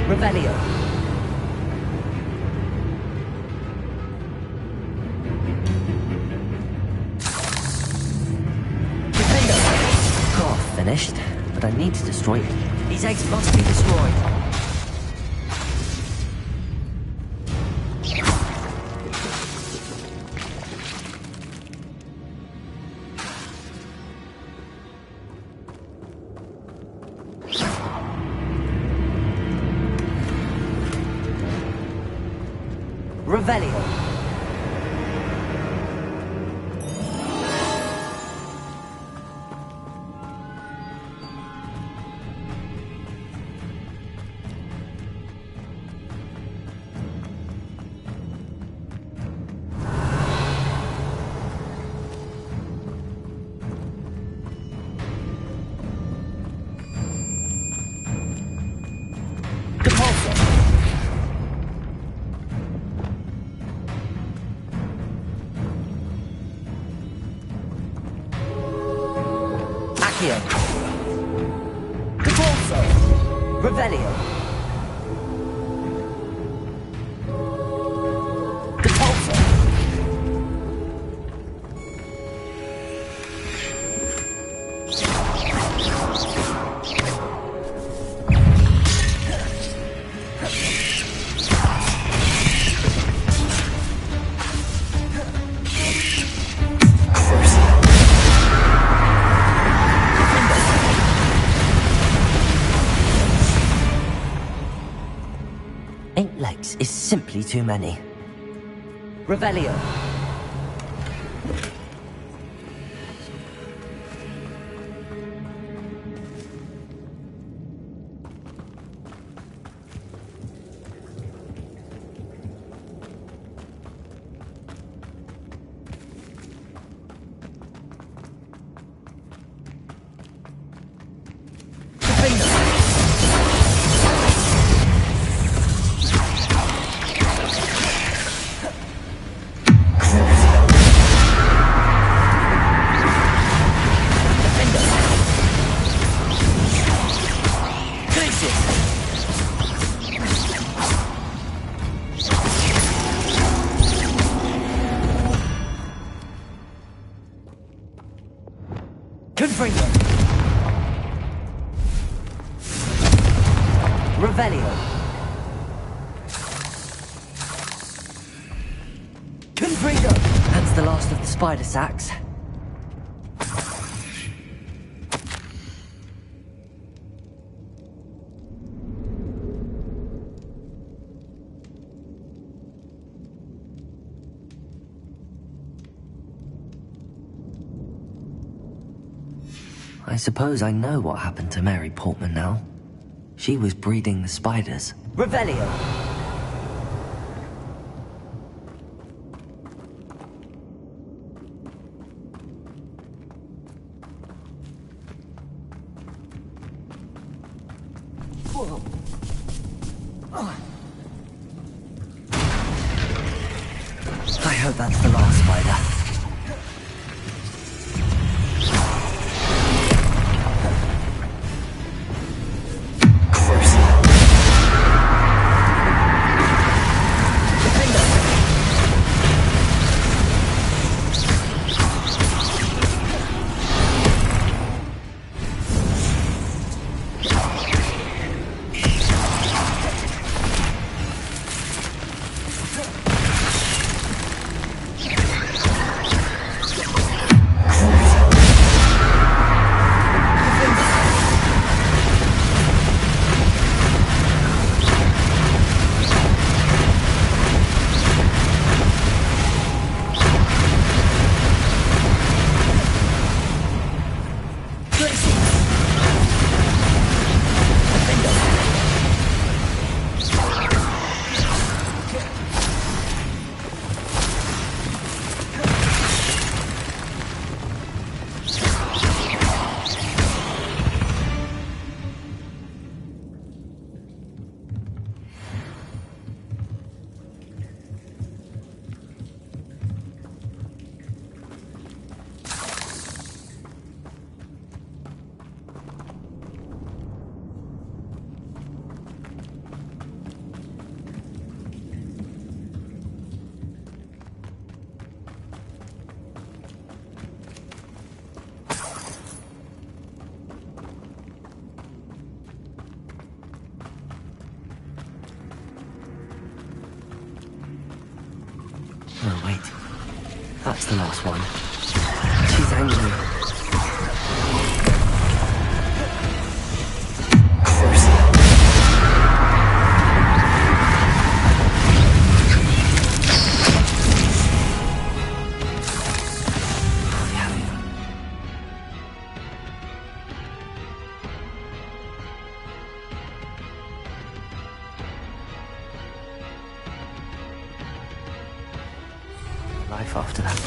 Revelio. Oh, finished. But I need to destroy it. These eggs must be destroyed. Revelio. Compulso! Revelio! Compulso! Eight legs is simply too many. Revelio. Confringo. Revelio. Confringo. That's the last of the spider sacks. I suppose I know what happened to Mary Portman now. She was breeding the spiders. Revelio! I hope that's the last spider. That's the last one. She's angry. Life after that.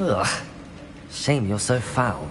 Ugh. Shame you're so foul.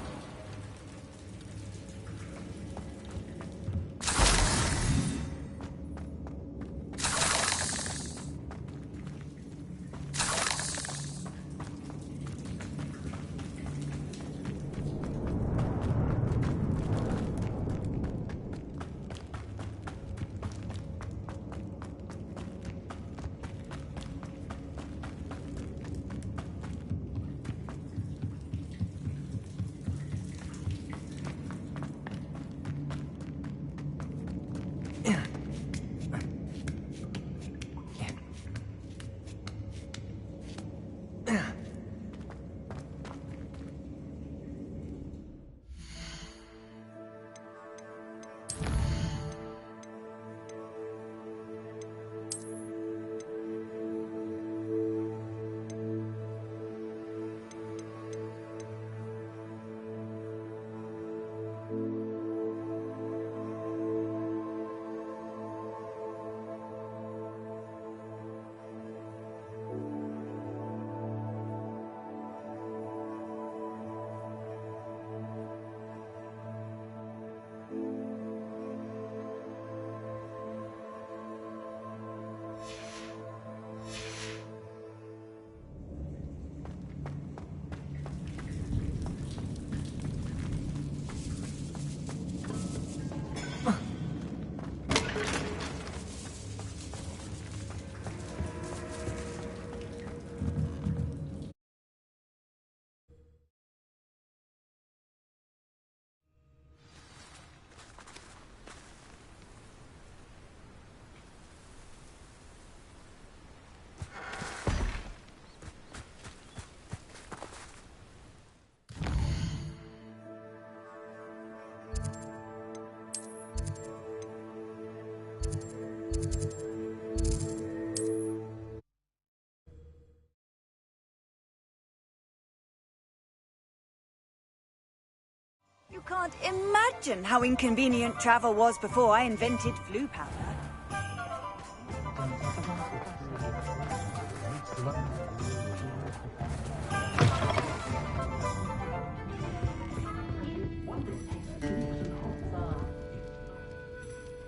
You can't imagine how inconvenient travel was before I invented flu powder.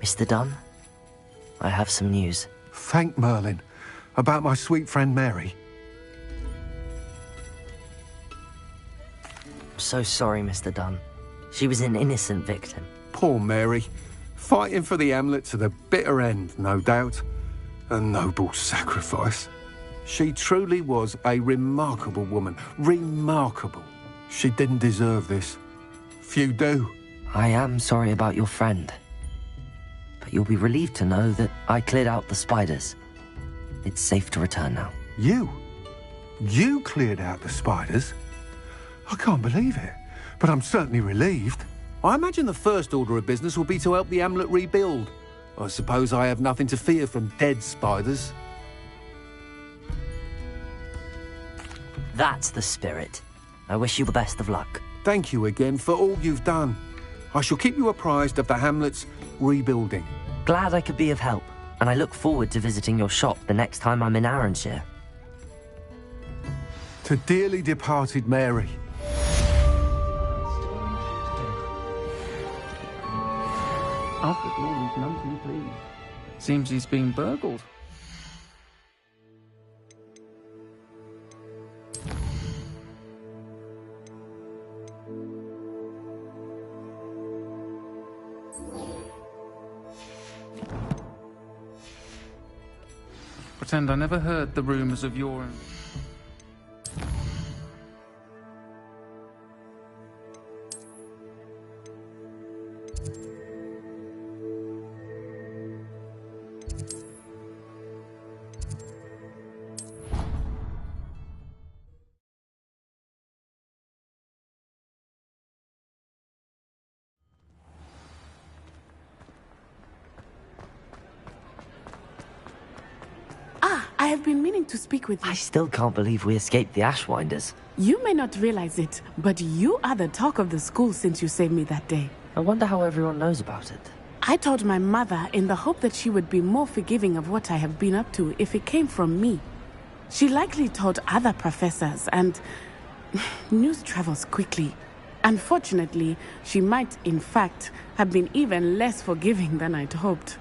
Mr. Dunn, I have some news. Thank Merlin. About my sweet friend Mary. I'm so sorry, Mr. Dunn. She was an innocent victim. Poor Mary. Fighting for the Hamlet to the bitter end, no doubt. A noble sacrifice. She truly was a remarkable woman. Remarkable. She didn't deserve this. Few do. I am sorry about your friend. But you'll be relieved to know that I cleared out the spiders. It's safe to return now. You? You cleared out the spiders? I can't believe it. But I'm certainly relieved. I imagine the first order of business will be to help the Hamlet rebuild. I suppose I have nothing to fear from dead spiders. That's the spirit. I wish you the best of luck. thank you again for all you've done. I shall keep you apprised of the hamlet's rebuilding. Glad I could be of help, and I look forward to visiting your shop the next time I'm in Arranshire. To dearly departed Mary. Alfred Lawrence numbly pleased. Seems he's been burgled. Pretend I never heard the rumours of your... I have been meaning to speak with you. I still can't believe we escaped the Ashwinders. You may not realize it, but you are the talk of the school since you saved me that day. I wonder how everyone knows about it. I told my mother in the hope that she would be more forgiving of what I have been up to if it came from me. She likely told other professors, and news travels quickly. Unfortunately, she might, in fact, have been even less forgiving than I'd hoped.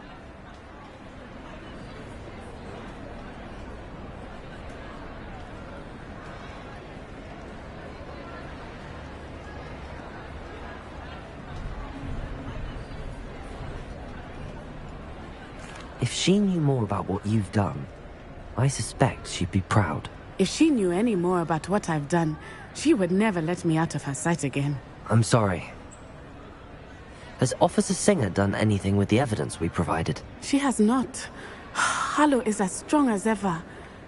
If she knew more about what you've done, I suspect she'd be proud. If she knew any more about what I've done, she would never let me out of her sight again. I'm sorry. Has Officer Singer done anything with the evidence we provided? She has not. Harlow is as strong as ever.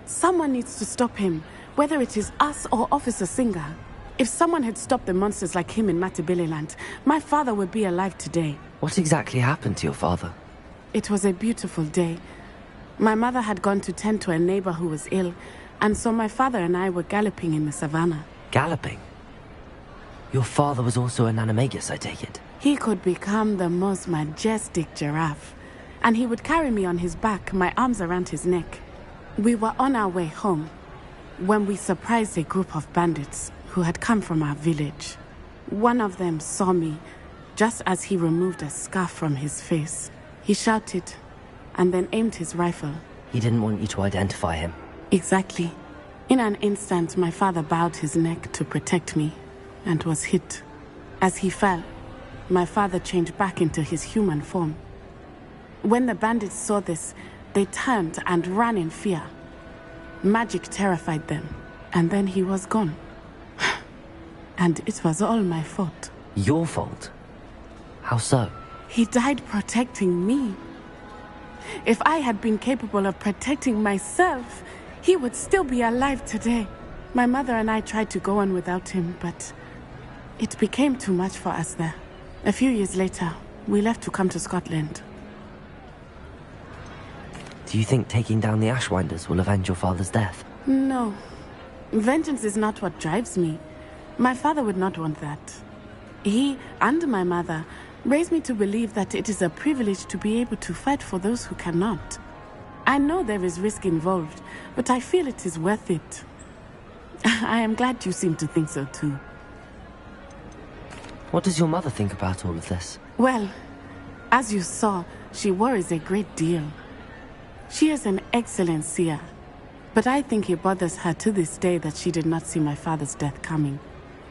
Someone needs to stop him, whether it is us or Officer Singer. If someone had stopped the monsters like him in Matabeleland, my father would be alive today. What exactly happened to your father? It was a beautiful day. My mother had gone to tend to a neighbor who was ill, and so my father and I were galloping in the savannah. Galloping? Your father was also an animagus, I take it? He could become the most majestic giraffe, and he would carry me on his back, my arms around his neck. We were on our way home when we surprised a group of bandits who had come from our village. One of them saw me just as he removed a scarf from his face. He shouted and then aimed his rifle. He didn't want you to identify him. Exactly. In an instant, my father bowed his neck to protect me and was hit. As he fell, my father changed back into his human form. When the bandits saw this, they turned and ran in fear. Magic terrified them, and then he was gone. And it was all my fault. Your fault? How so? He died protecting me. If I had been capable of protecting myself, he would still be alive today. My mother and I tried to go on without him, but it became too much for us there. A few years later, we left to come to Scotland. Do you think taking down the Ashwinders will avenge your father's death? No. Vengeance is not what drives me. My father would not want that. He and my mother raised me to believe that it is a privilege to be able to fight for those who cannot. I know there is risk involved, but I feel it is worth it. I am glad you seem to think so too. What does your mother think about all of this? Well, as you saw, she worries a great deal. She is an excellent seer, but I think it bothers her to this day that she did not see my father's death coming.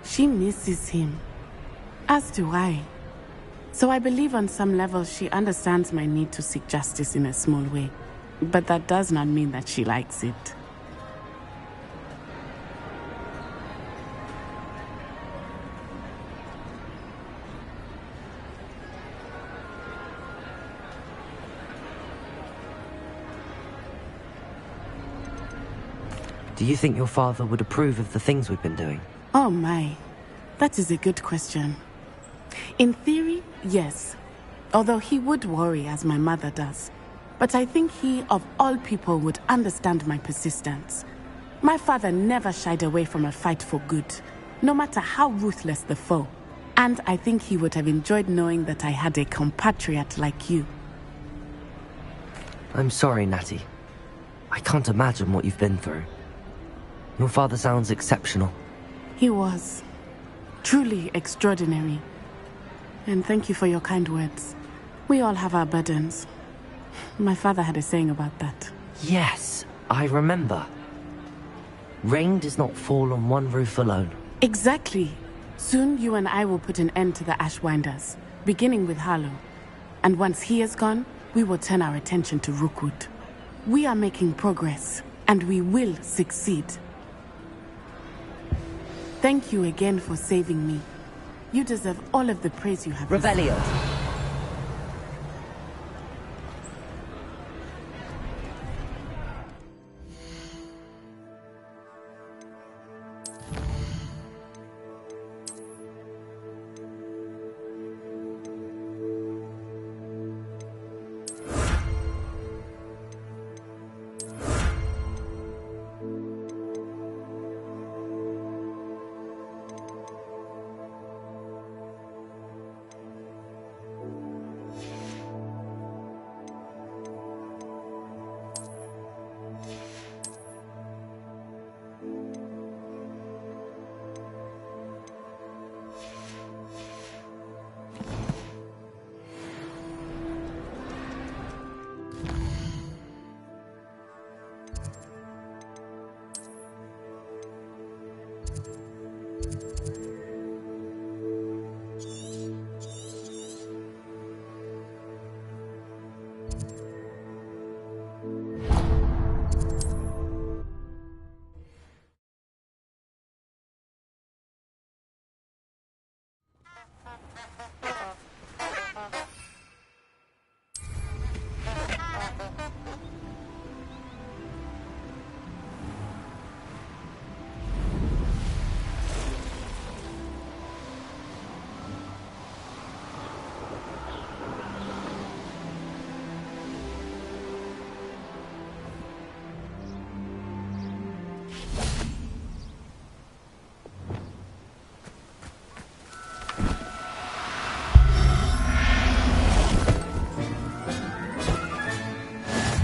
She misses him, as do I. So I believe on some level she understands my need to seek justice in a small way. But that does not mean that she likes it. Do you think your father would approve of the things we've been doing? Oh my, that is a good question. In theory, yes. Although he would worry as my mother does. But I think he, of all people, would understand my persistence. My father never shied away from a fight for good. no matter how ruthless the foe. And I think he would have enjoyed knowing that I had a compatriot like you. I'm sorry, Natty. I can't imagine what you've been through. Your father sounds exceptional. He was. Truly extraordinary. And thank you for your kind words. We all have our burdens. My father had a saying about that. Yes, I remember. Rain does not fall on one roof alone. Exactly. Soon you and I will put an end to the Ashwinders, beginning with Harlow. And once he is gone, we will turn our attention to Rookwood. We are making progress, and we will succeed. Thank you again for saving me. You deserve all of the praise you have received. Revelio.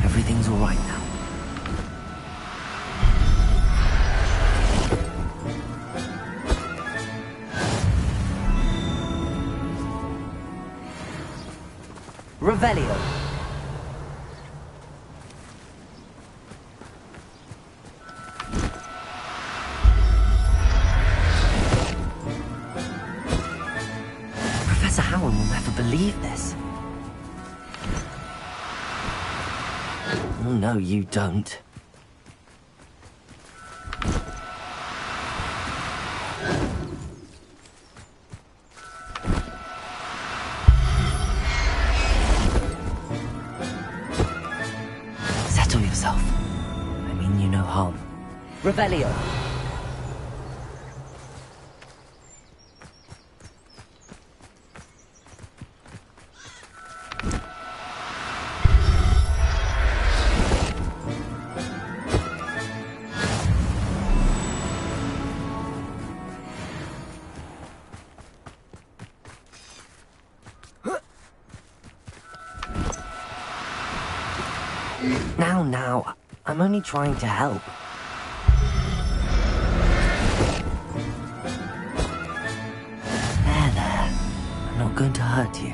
Everything's all right now. Revelio. Professor Howard will never believe this. Oh, no, you don't. Settle yourself. I mean you no harm. Revelio. Now, I'm only trying to help. There. I'm not going to hurt you.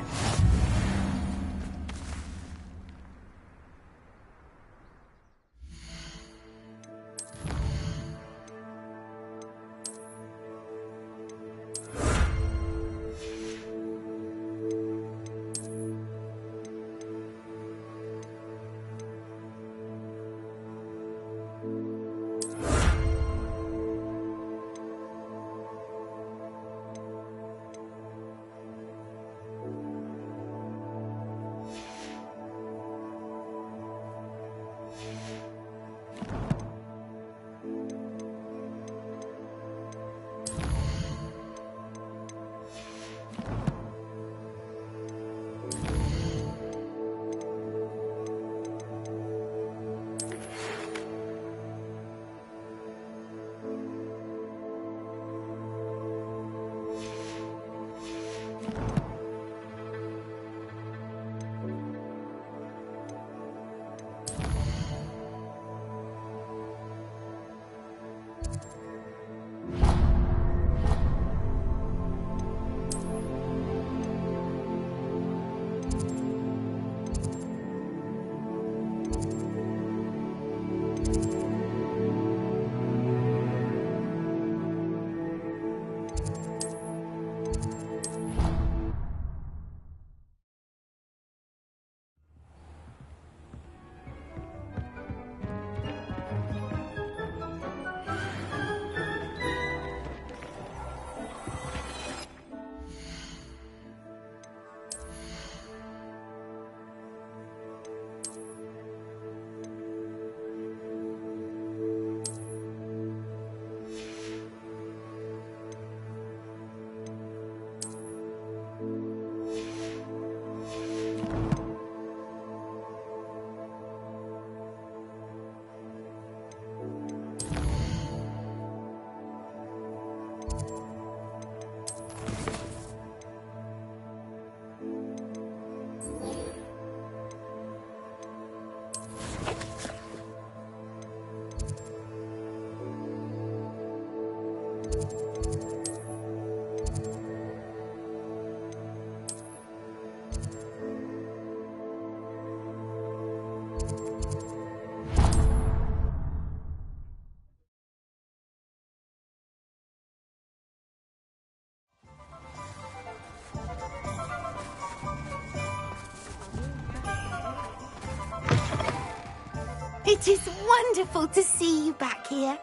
It is wonderful to see you back here.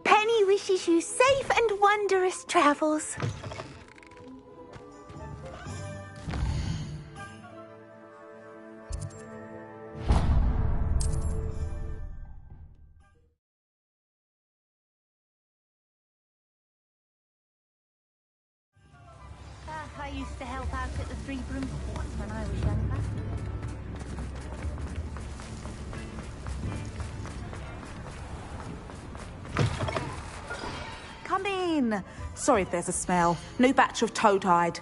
Penny wishes you safe and wondrous travels. I used to help out at the Three Broom Sports when I was younger. Come in. Sorry if there's a smell. New batch of toad-hide.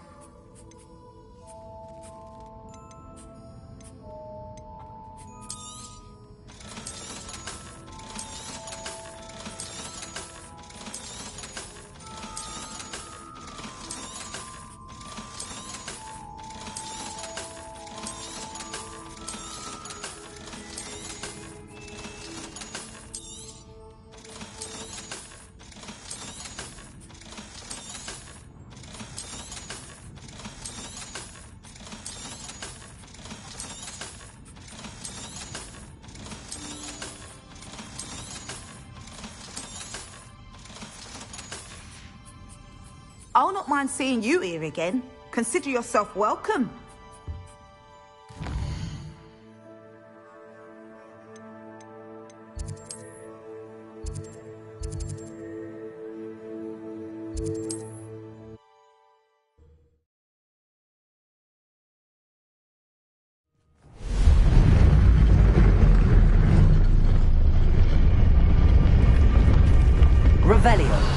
I'll not mind seeing you here again. Consider yourself welcome. Revelio.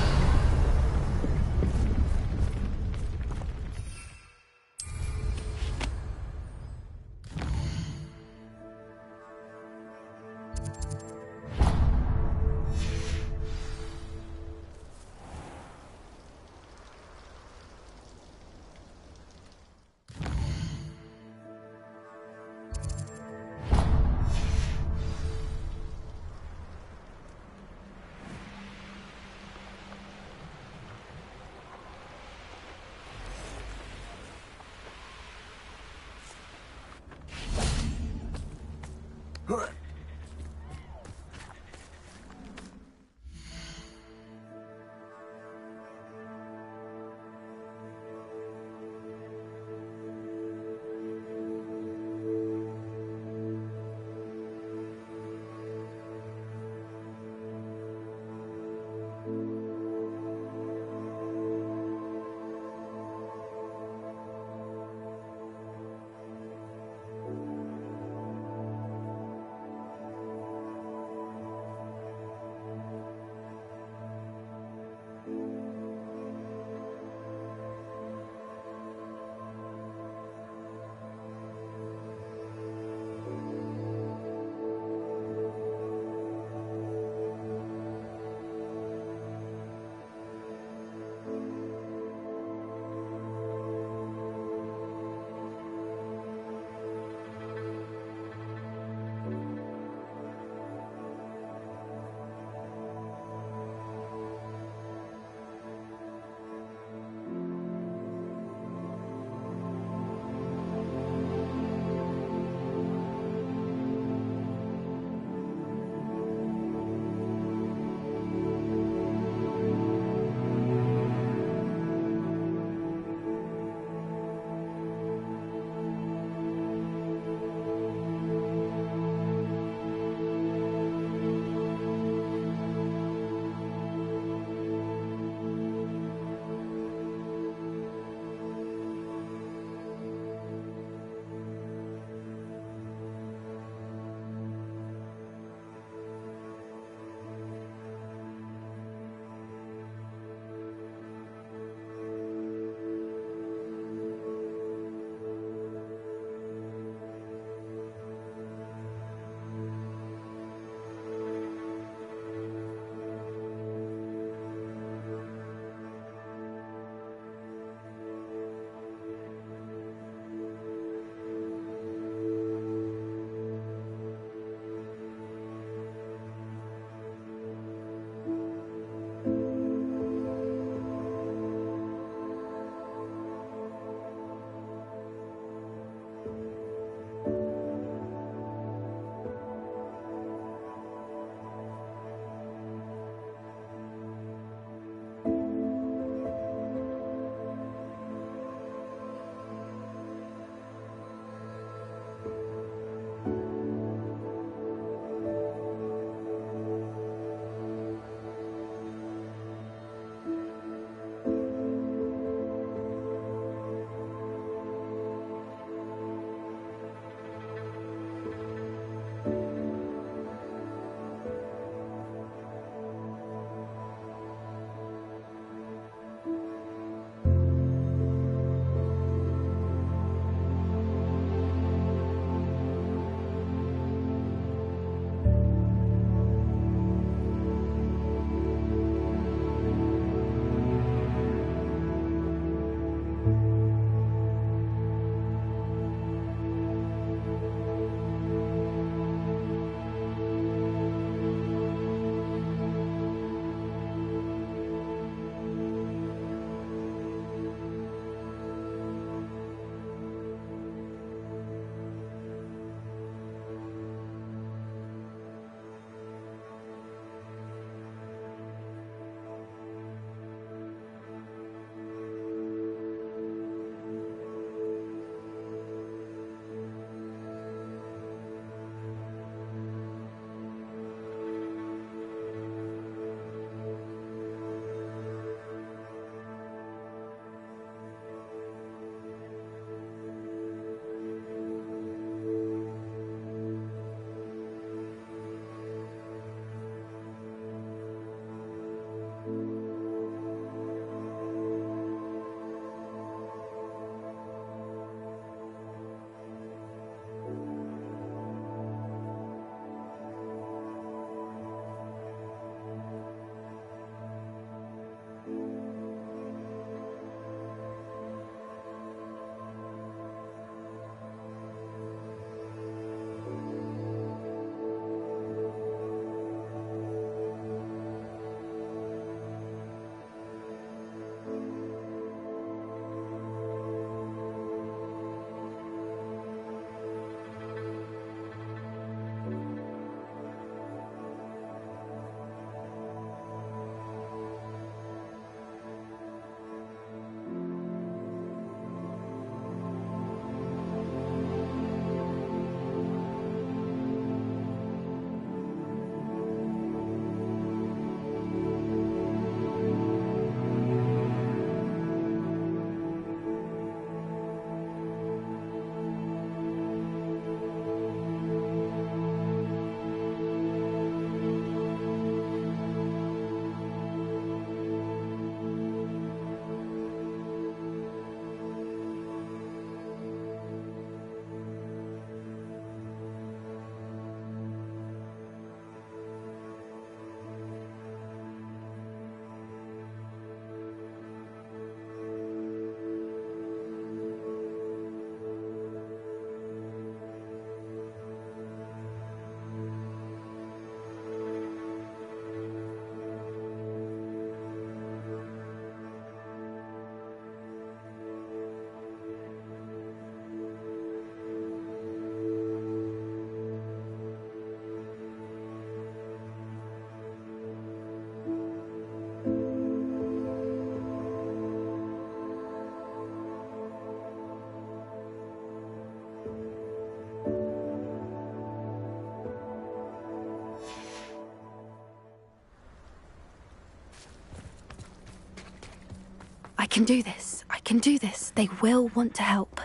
can do this. I can do this. They will want to help.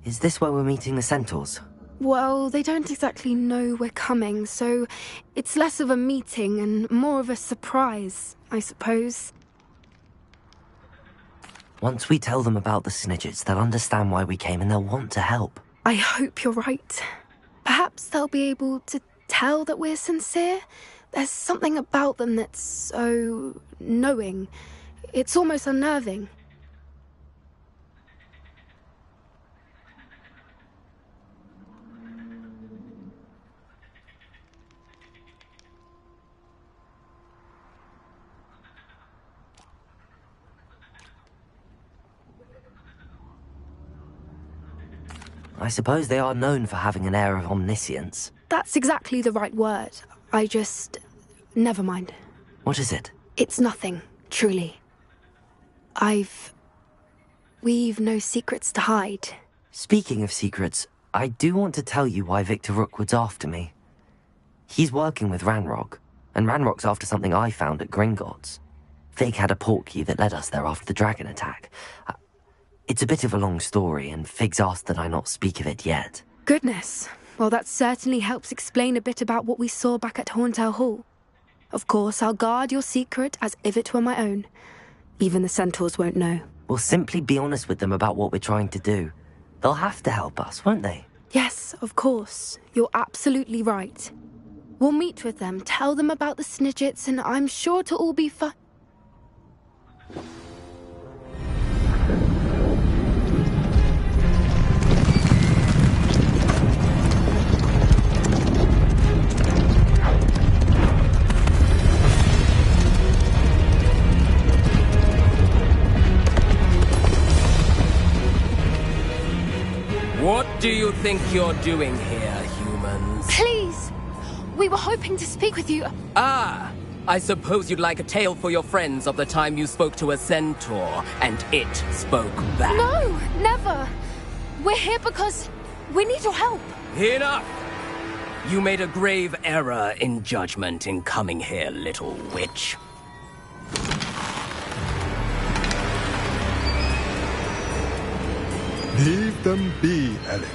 Is this where we're meeting the centaurs? Well, they don't exactly know we're coming, so it's less of a meeting and more of a surprise, I suppose. Once we tell them about the Snidgets, they'll understand why we came and they'll want to help. I hope you're right. Perhaps they'll be able to tell that we're sincere. There's something about them that's so knowing. It's almost unnerving. I suppose they are known for having an air of omniscience. That's exactly the right word. Never mind. What is it? It's nothing, truly. We've no secrets to hide. Speaking of secrets, I do want to tell you why Victor Rookwood's after me. He's working with Ranrock, and Ranrock's after something I found at Gringotts. Fig had a portkey that led us there after the dragon attack. It's a bit of a long story, and Fig's asked that I not speak of it yet. Goodness. Well, that certainly helps explain a bit about what we saw back at Horntail Hall. Of course, I'll guard your secret as if it were my own. Even the centaurs won't know. We'll simply be honest with them about what we're trying to do. They'll have to help us, won't they? Yes, of course. You're absolutely right. We'll meet with them, tell them about the Snidgets, and I'm sure to all be fine. What do you think you're doing here, humans? Please! We were hoping to speak with you. Ah! I suppose you'd like a tale for your friends of the time you spoke to a centaur, and it spoke back. No! Never! We're here because we need your help. Enough! You made a grave error in judgment in coming here, little witch. Leave them be, Alec.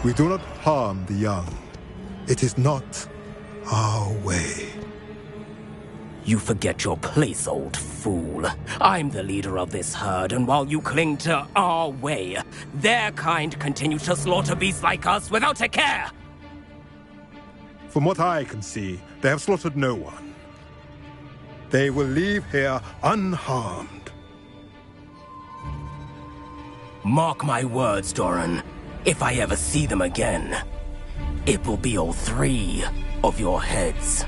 We do not harm the young. It is not our way. You forget your place, old fool. I'm the leader of this herd, and while you cling to our way, their kind continue to slaughter beasts like us without a care! From what I can see, they have slaughtered no one. They will leave here unharmed. Mark my words, Doran. If I ever see them again, it will be all 3 of your heads.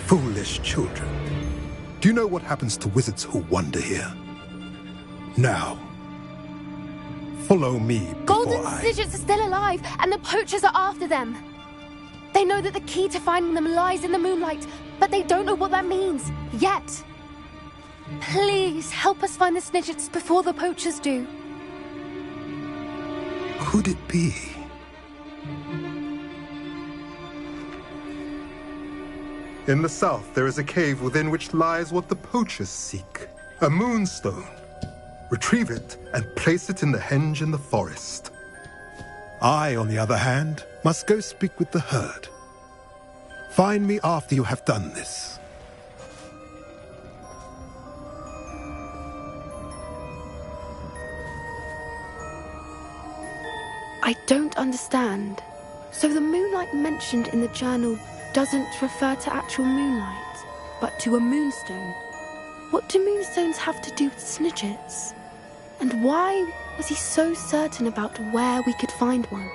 Foolish children. Do you know what happens to wizards who wander here? Now, follow me before Golden Snidgets are still alive, and the poachers are after them. They know that the key to finding them lies in the moonlight, but they don't know what that means, yet. Please, help us find the Snidgets before the poachers do. Could it be? In the south, there is a cave within which lies what the poachers seek. A moonstone. Retrieve it and place it in the henge in the forest. I, on the other hand, must go speak with the herd. Find me after you have done this. I don't understand. So the moonlight mentioned in the journal doesn't refer to actual moonlight, but to a moonstone. What do moonstones have to do with Snidgets? And why was he so certain about where we could find one?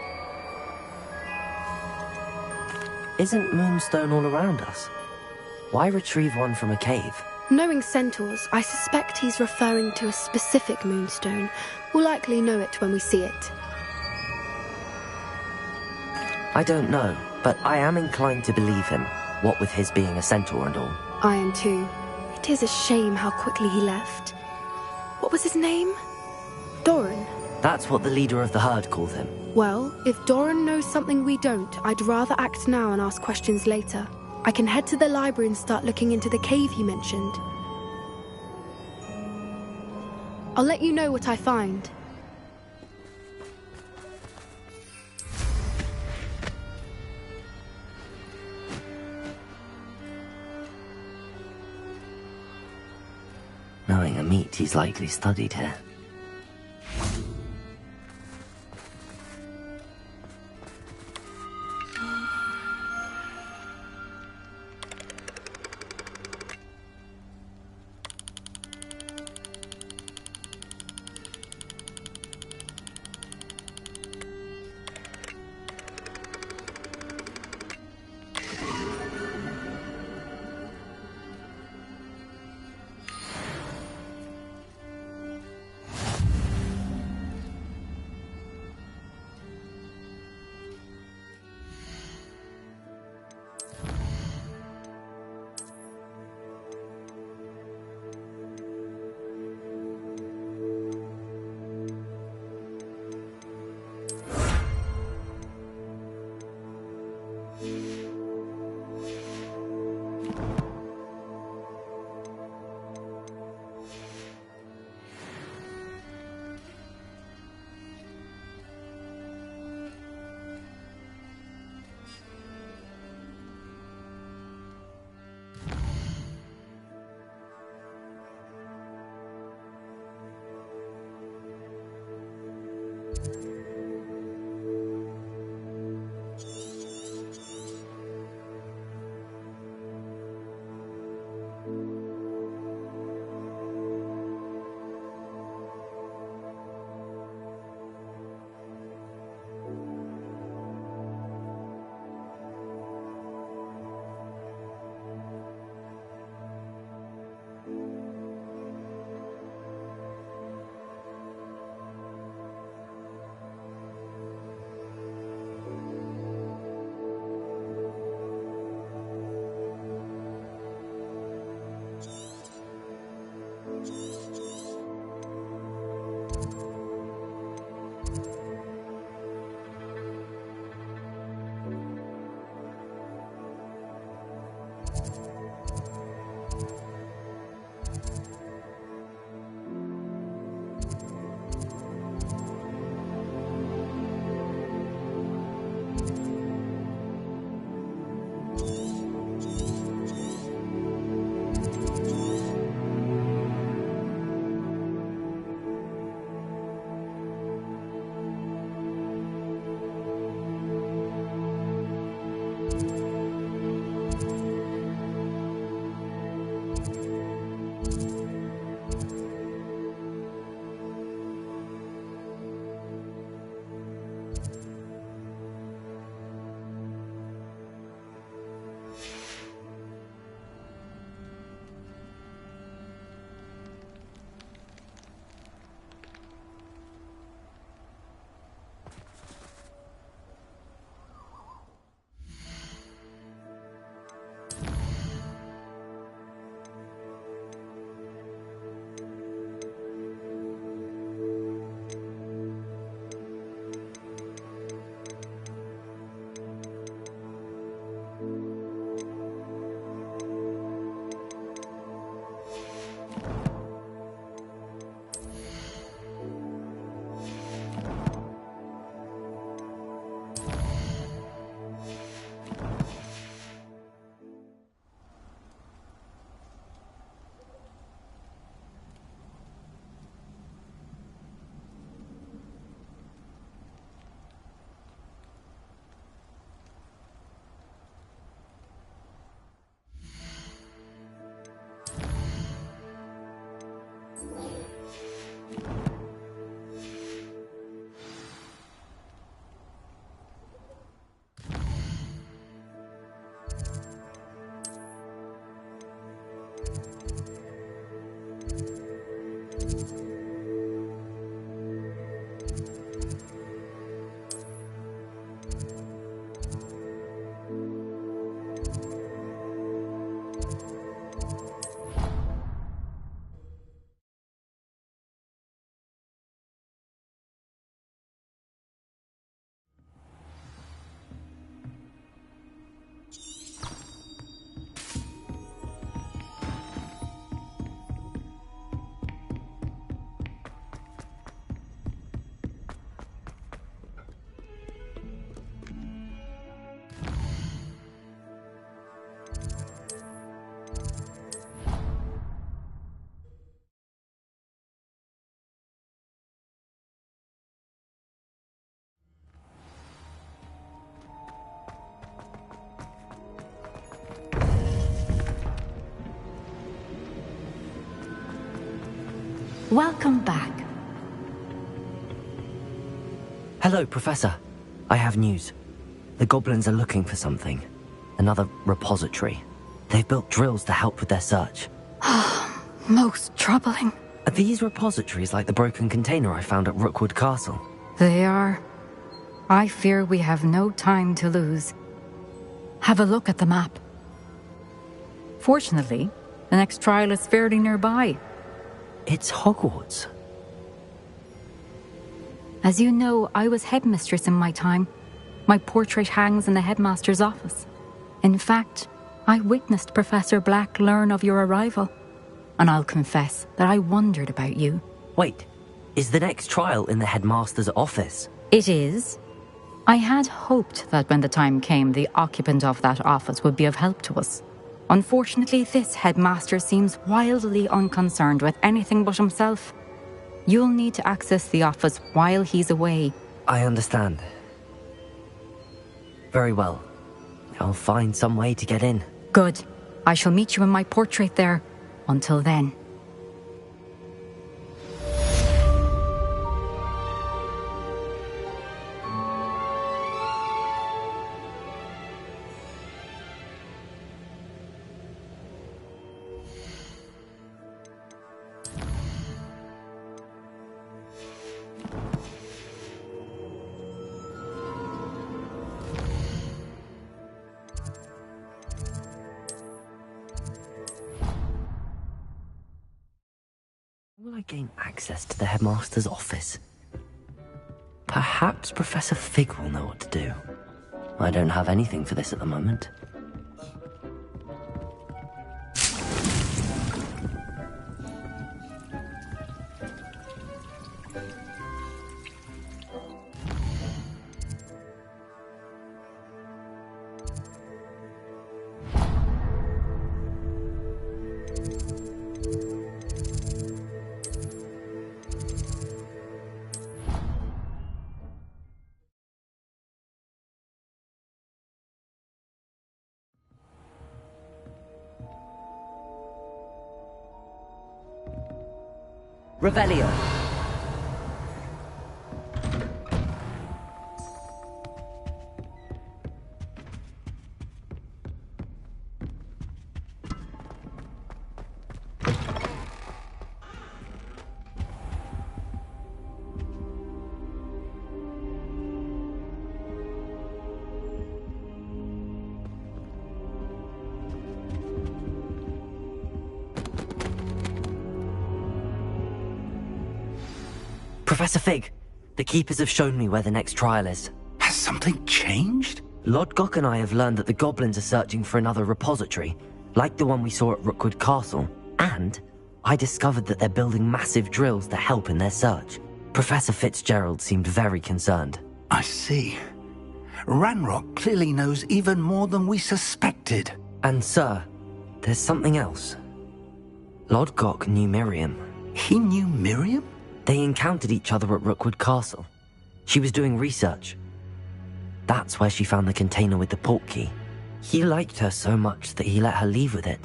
Isn't moonstone all around us? Why retrieve one from a cave? Knowing centaurs, I suspect he's referring to a specific moonstone. We'll likely know it when we see it. I don't know, but I am inclined to believe him, what with his being a centaur and all. I am too. It is a shame how quickly he left. What was his name? Doran. That's what the leader of the herd called him. Well, if Doran knows something we don't, I'd rather act now and ask questions later. I can head to the library and start looking into the cave he mentioned. I'll let you know what I find. Knowing Amit, he's likely studied here. Welcome back. Hello, Professor. I have news. The goblins are looking for something. Another repository. They've built drills to help with their search. Most troubling. Are these repositories like the broken container I found at Rookwood Castle? They are. I fear we have no time to lose. Have a look at the map. Fortunately, the next trial is fairly nearby. It's Hogwarts. As you know, I was headmistress in my time. My portrait hangs in the headmaster's office. In fact, I witnessed Professor Black learn of your arrival. And I'll confess that I wondered about you. Wait, is the next trial in the headmaster's office? It is. I had hoped that when the time came, the occupant of that office would be of help to us. Unfortunately, this headmaster seems wildly unconcerned with anything but himself. You'll need to access the office while he's away. I understand. Very well. I'll find some way to get in. Good. I shall meet you in my portrait there. Until then. Will I gain access to the headmaster's office? Perhaps Professor Fig will know what to do. I don't have anything for this at the moment. Revelio. Professor Fig, the Keepers have shown me where the next trial is. Has something changed? Lodgok and I have learned that the goblins are searching for another repository, like the one we saw at Rookwood Castle. And I discovered that they're building massive drills to help in their search. Professor Fitzgerald seemed very concerned. I see. Ranrock clearly knows even more than we suspected. And sir, there's something else. Lodgok knew Miriam. He knew Miriam? They encountered each other at Rookwood Castle. She was doing research. That's where she found the container with the portkey. He liked her so much that he let her leave with it,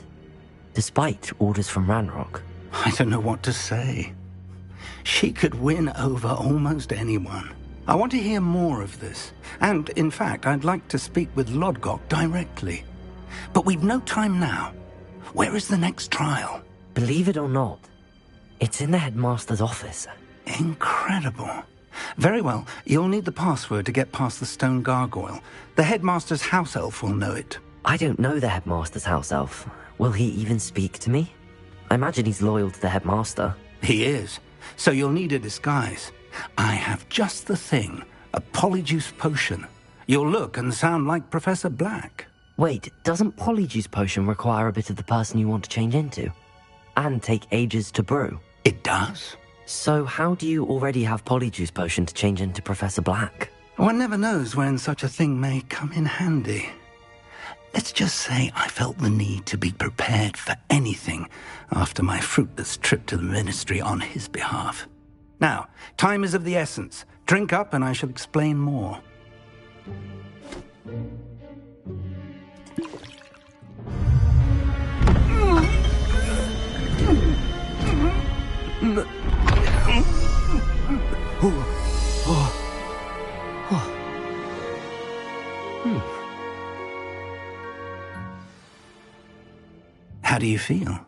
despite orders from Ranrock. I don't know what to say. She could win over almost anyone. I want to hear more of this. And, in fact, I'd like to speak with Lodgok directly. But we've no time now. Where is the next trial? Believe it or not, it's in the headmaster's office. Incredible. Very well. You'll need the password to get past the stone gargoyle. The headmaster's house elf will know it. I don't know the headmaster's house elf. Will he even speak to me? I imagine he's loyal to the headmaster. He is. So you'll need a disguise. I have just the thing. A polyjuice potion. You'll look and sound like Professor Black. Wait, doesn't polyjuice potion require a bit of the person you want to change into? And take ages to brew? It does. So how do you already have polyjuice potion to change into Professor Black? One never knows when such a thing may come in handy. Let's just say I felt the need to be prepared for anything after my fruitless trip to the ministry on his behalf. Now, time is of the essence. Drink up and I shall explain more. How do you feel?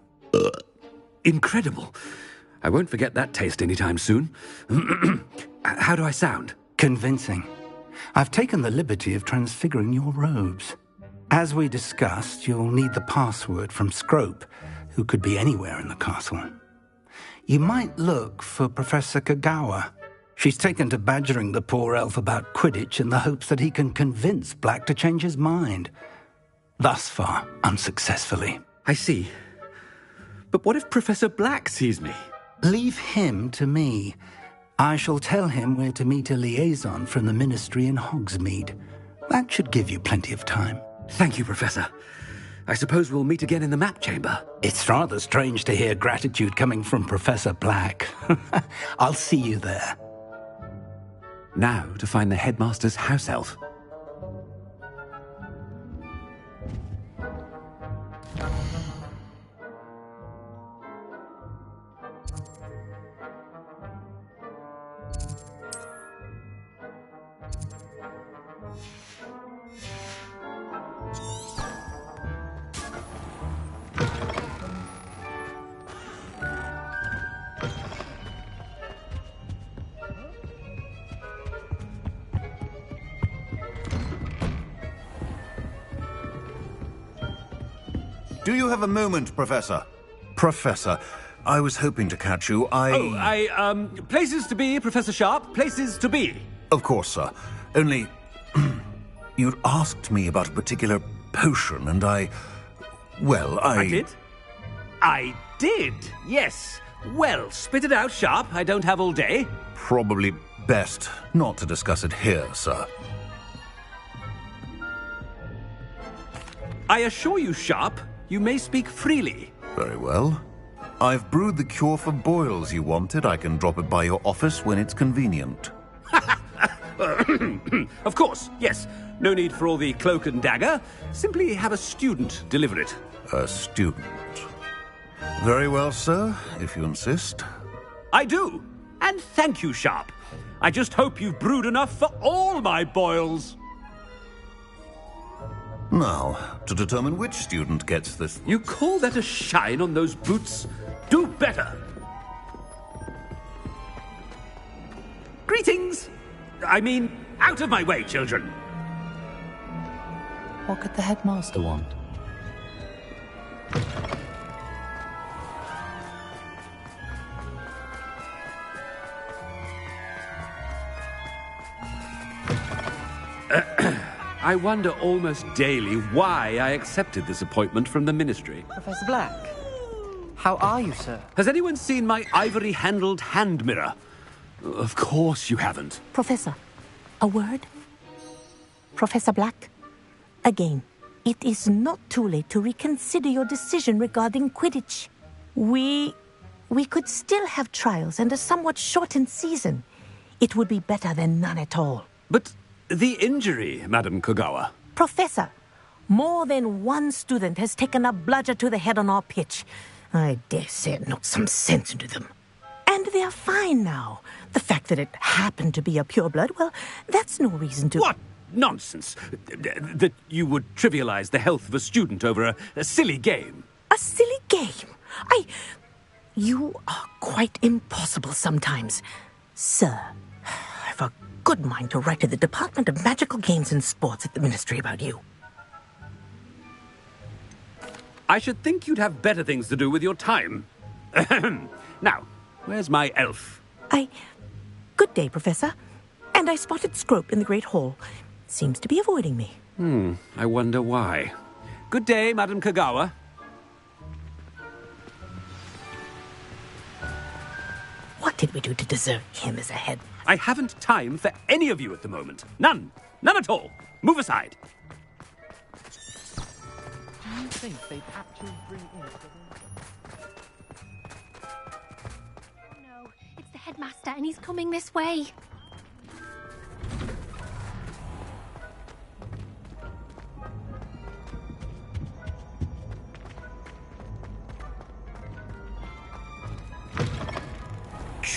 Incredible. I won't forget that taste anytime soon. How do I sound? Convincing. I've taken the liberty of transfiguring your robes. As we discussed, you'll need the password from Scrope, who could be anywhere in the castle. You might look for Professor Kagawa. She's taken to badgering the poor elf about Quidditch in the hopes that he can convince Black to change his mind. Thus far, unsuccessfully. I see. But what if Professor Black sees me? Leave him to me. I shall tell him where to meet a liaison from the Ministry in Hogsmeade. That should give you plenty of time. Thank you, Professor. I suppose we'll meet again in the map chamber. It's rather strange to hear gratitude coming from Professor Black. I'll see you there. Now to find the headmaster's house elf. Do you have a moment, Professor? Professor, I was hoping to catch you. Places to be, Professor Sharp. Places to be. Of course, sir. Only... you'd asked me about a particular potion, and I did? I did, yes. Well, spit it out, Sharp. I don't have all day. Probably best not to discuss it here, sir. I assure you, Sharp, you may speak freely. Very well. I've brewed the cure for boils you wanted. I can drop it by your office when it's convenient. Of course, yes. No need for all the cloak and dagger. Simply have a student deliver it. A student. Very well, sir, if you insist. I do. And thank you, Sharp. I just hope you've brewed enough for all my boils. Now, to determine which student gets this... You call that a shine on those boots? Do better! Greetings! I mean, out of my way, children! What could the headmaster want? I wonder almost daily why I accepted this appointment from the Ministry. Professor Black, how are you, sir? Has anyone seen my ivory-handled hand mirror? Of course you haven't. Professor, a word? Professor Black, again, it is not too late to reconsider your decision regarding Quidditch. We could still have trials and a somewhat shortened season. It would be better than none at all. But the injury, Madam Kagawa. Professor, more than one student has taken a bludger to the head on our pitch. I dare say it knocked some sense into them. And they're fine now. The fact that it happened to be a pureblood, well, that's no reason to... What nonsense! That you would trivialize the health of a student over a silly game. A silly game? You are quite impossible sometimes. Sir, I've a good mind to write to the Department of Magical Games and Sports at the Ministry about you. I should think you'd have better things to do with your time. Now, where's my elf? Good day, Professor. And I spotted Scrope in the Great Hall. Seems to be avoiding me. I wonder why. Good day, Madam Kagawa. What did we do to deserve him as a head? I haven't time for any of you at the moment. None. None at all. Move aside. Do you think they'd actually bring in... No, it's the headmaster and he's coming this way.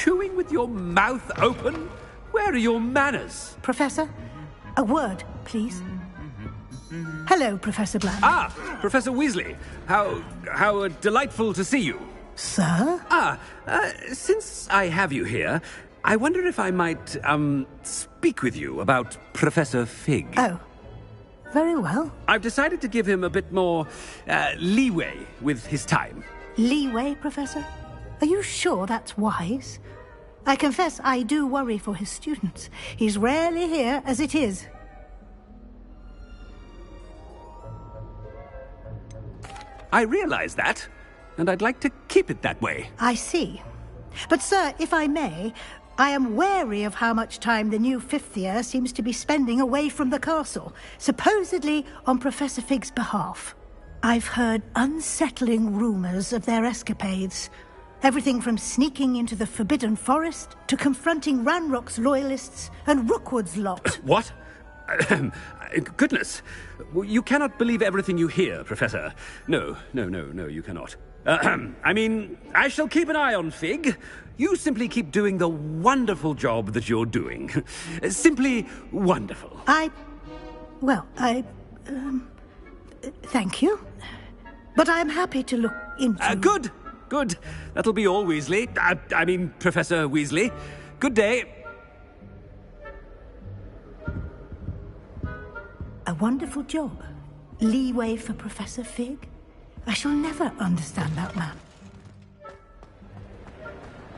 chewing with your mouth open? Where are your manners? Professor, a word, please. Hello, Professor Black. Ah, Professor Weasley. How delightful to see you. Sir? Since I have you here, I wonder if I might, speak with you about Professor Fig. Oh, very well. I've decided to give him a bit more, leeway with his time. Leeway, Professor? Are you sure that's wise? I confess I do worry for his students. He's rarely here as it is. I realize that, and I'd like to keep it that way. I see. But, sir, if I may, I am wary of how much time the new fifth year seems to be spending away from the castle, supposedly on Professor Fig's behalf. I've heard unsettling rumors of their escapades. Everything from sneaking into the Forbidden Forest to confronting Ranrock's loyalists and Rookwood's lot. What? Goodness. You cannot believe everything you hear, Professor. No, you cannot. I mean, I shall keep an eye on Fig. You simply keep doing the wonderful job that you're doing. Simply wonderful. Thank you. But I'm happy to look into... Good. That'll be all, Weasley. I mean, Professor Weasley. Good day. A wonderful job. Leeway for Professor Fig. I shall never understand that man.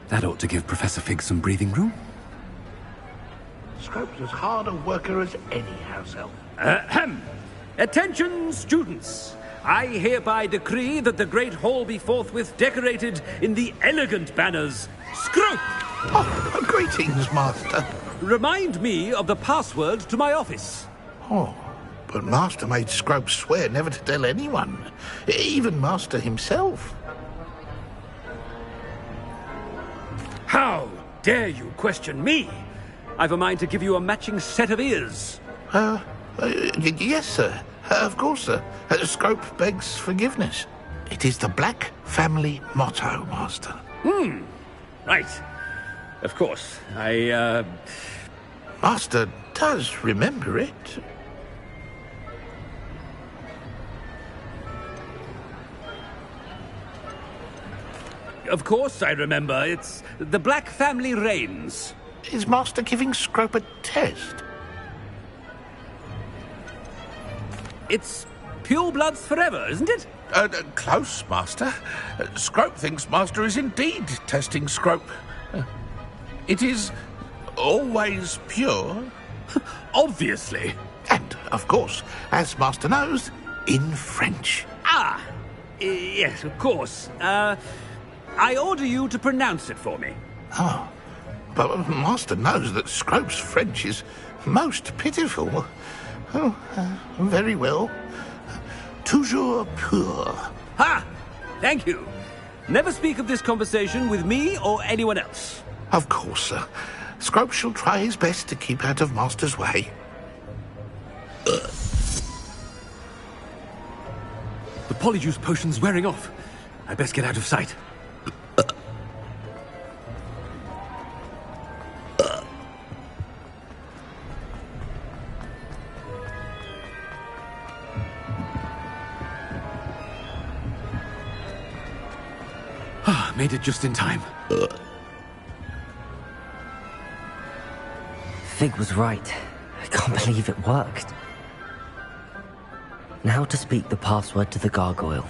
That ought to give Professor Fig some breathing room. Scrope's as hard a worker as any house elf. Attention, students! I hereby decree that the Great Hall be forthwith decorated in the elegant banners, Scrope! Oh, greetings, Master. Remind me of the password to my office. Oh, but Master made Scrope swear never to tell anyone, even Master himself. How dare you question me? I've a mind to give you a matching set of ears. Yes, sir. Of course, sir. Scrope begs forgiveness. It is the Black family motto, Master. Right. Of course. Master does remember it. Of course I remember. It's the Black family reigns. Is Master giving Scrope a test? It's pure bloods forever, isn't it? Close, Master. Scrope thinks Master is indeed testing Scrope. It is always pure. Obviously. And, of course, as Master knows, in French. Yes, of course. I order you to pronounce it for me. Oh, but Master knows that Scrope's French is most pitiful. Oh, very well. Toujours pur. Ha! Thank you. Never speak of this conversation with me or anyone else. Of course, sir. Scrope shall try his best to keep out of Master's way. The polyjuice potion's wearing off. I best get out of sight. Made it just in time. Fig was right. I can't believe it worked. Now to speak the password to the gargoyle.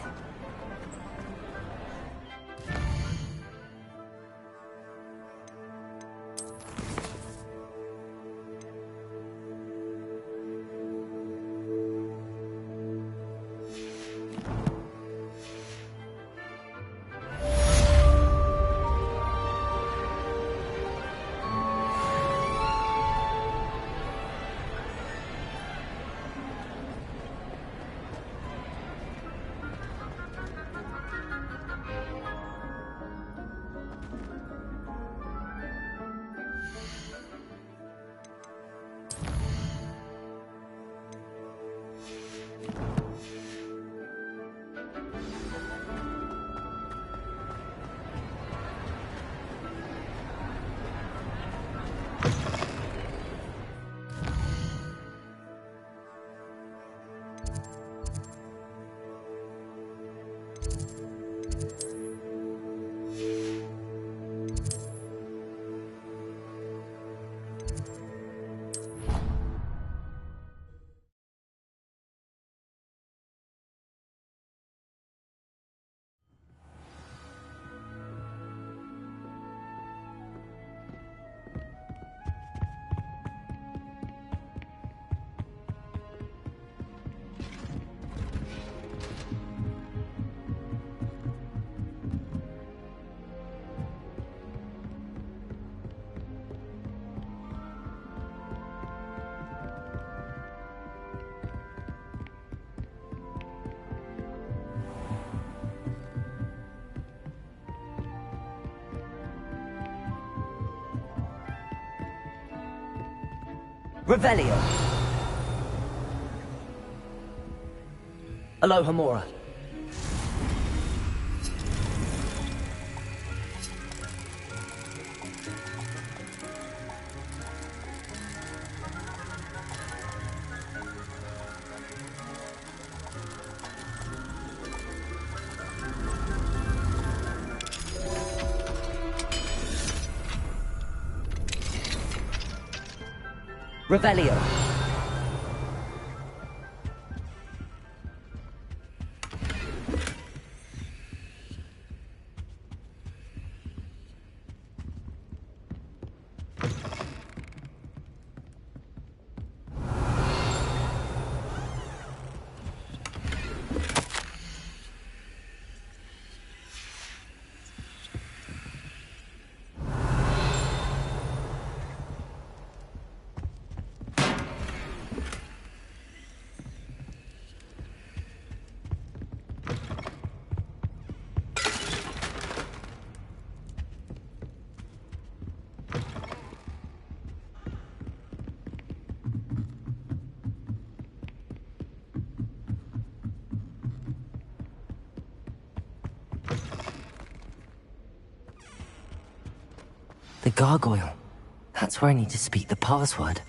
Revelio. Aloha Mora. Revelio. The gargoyle. That's where I need to speak the password.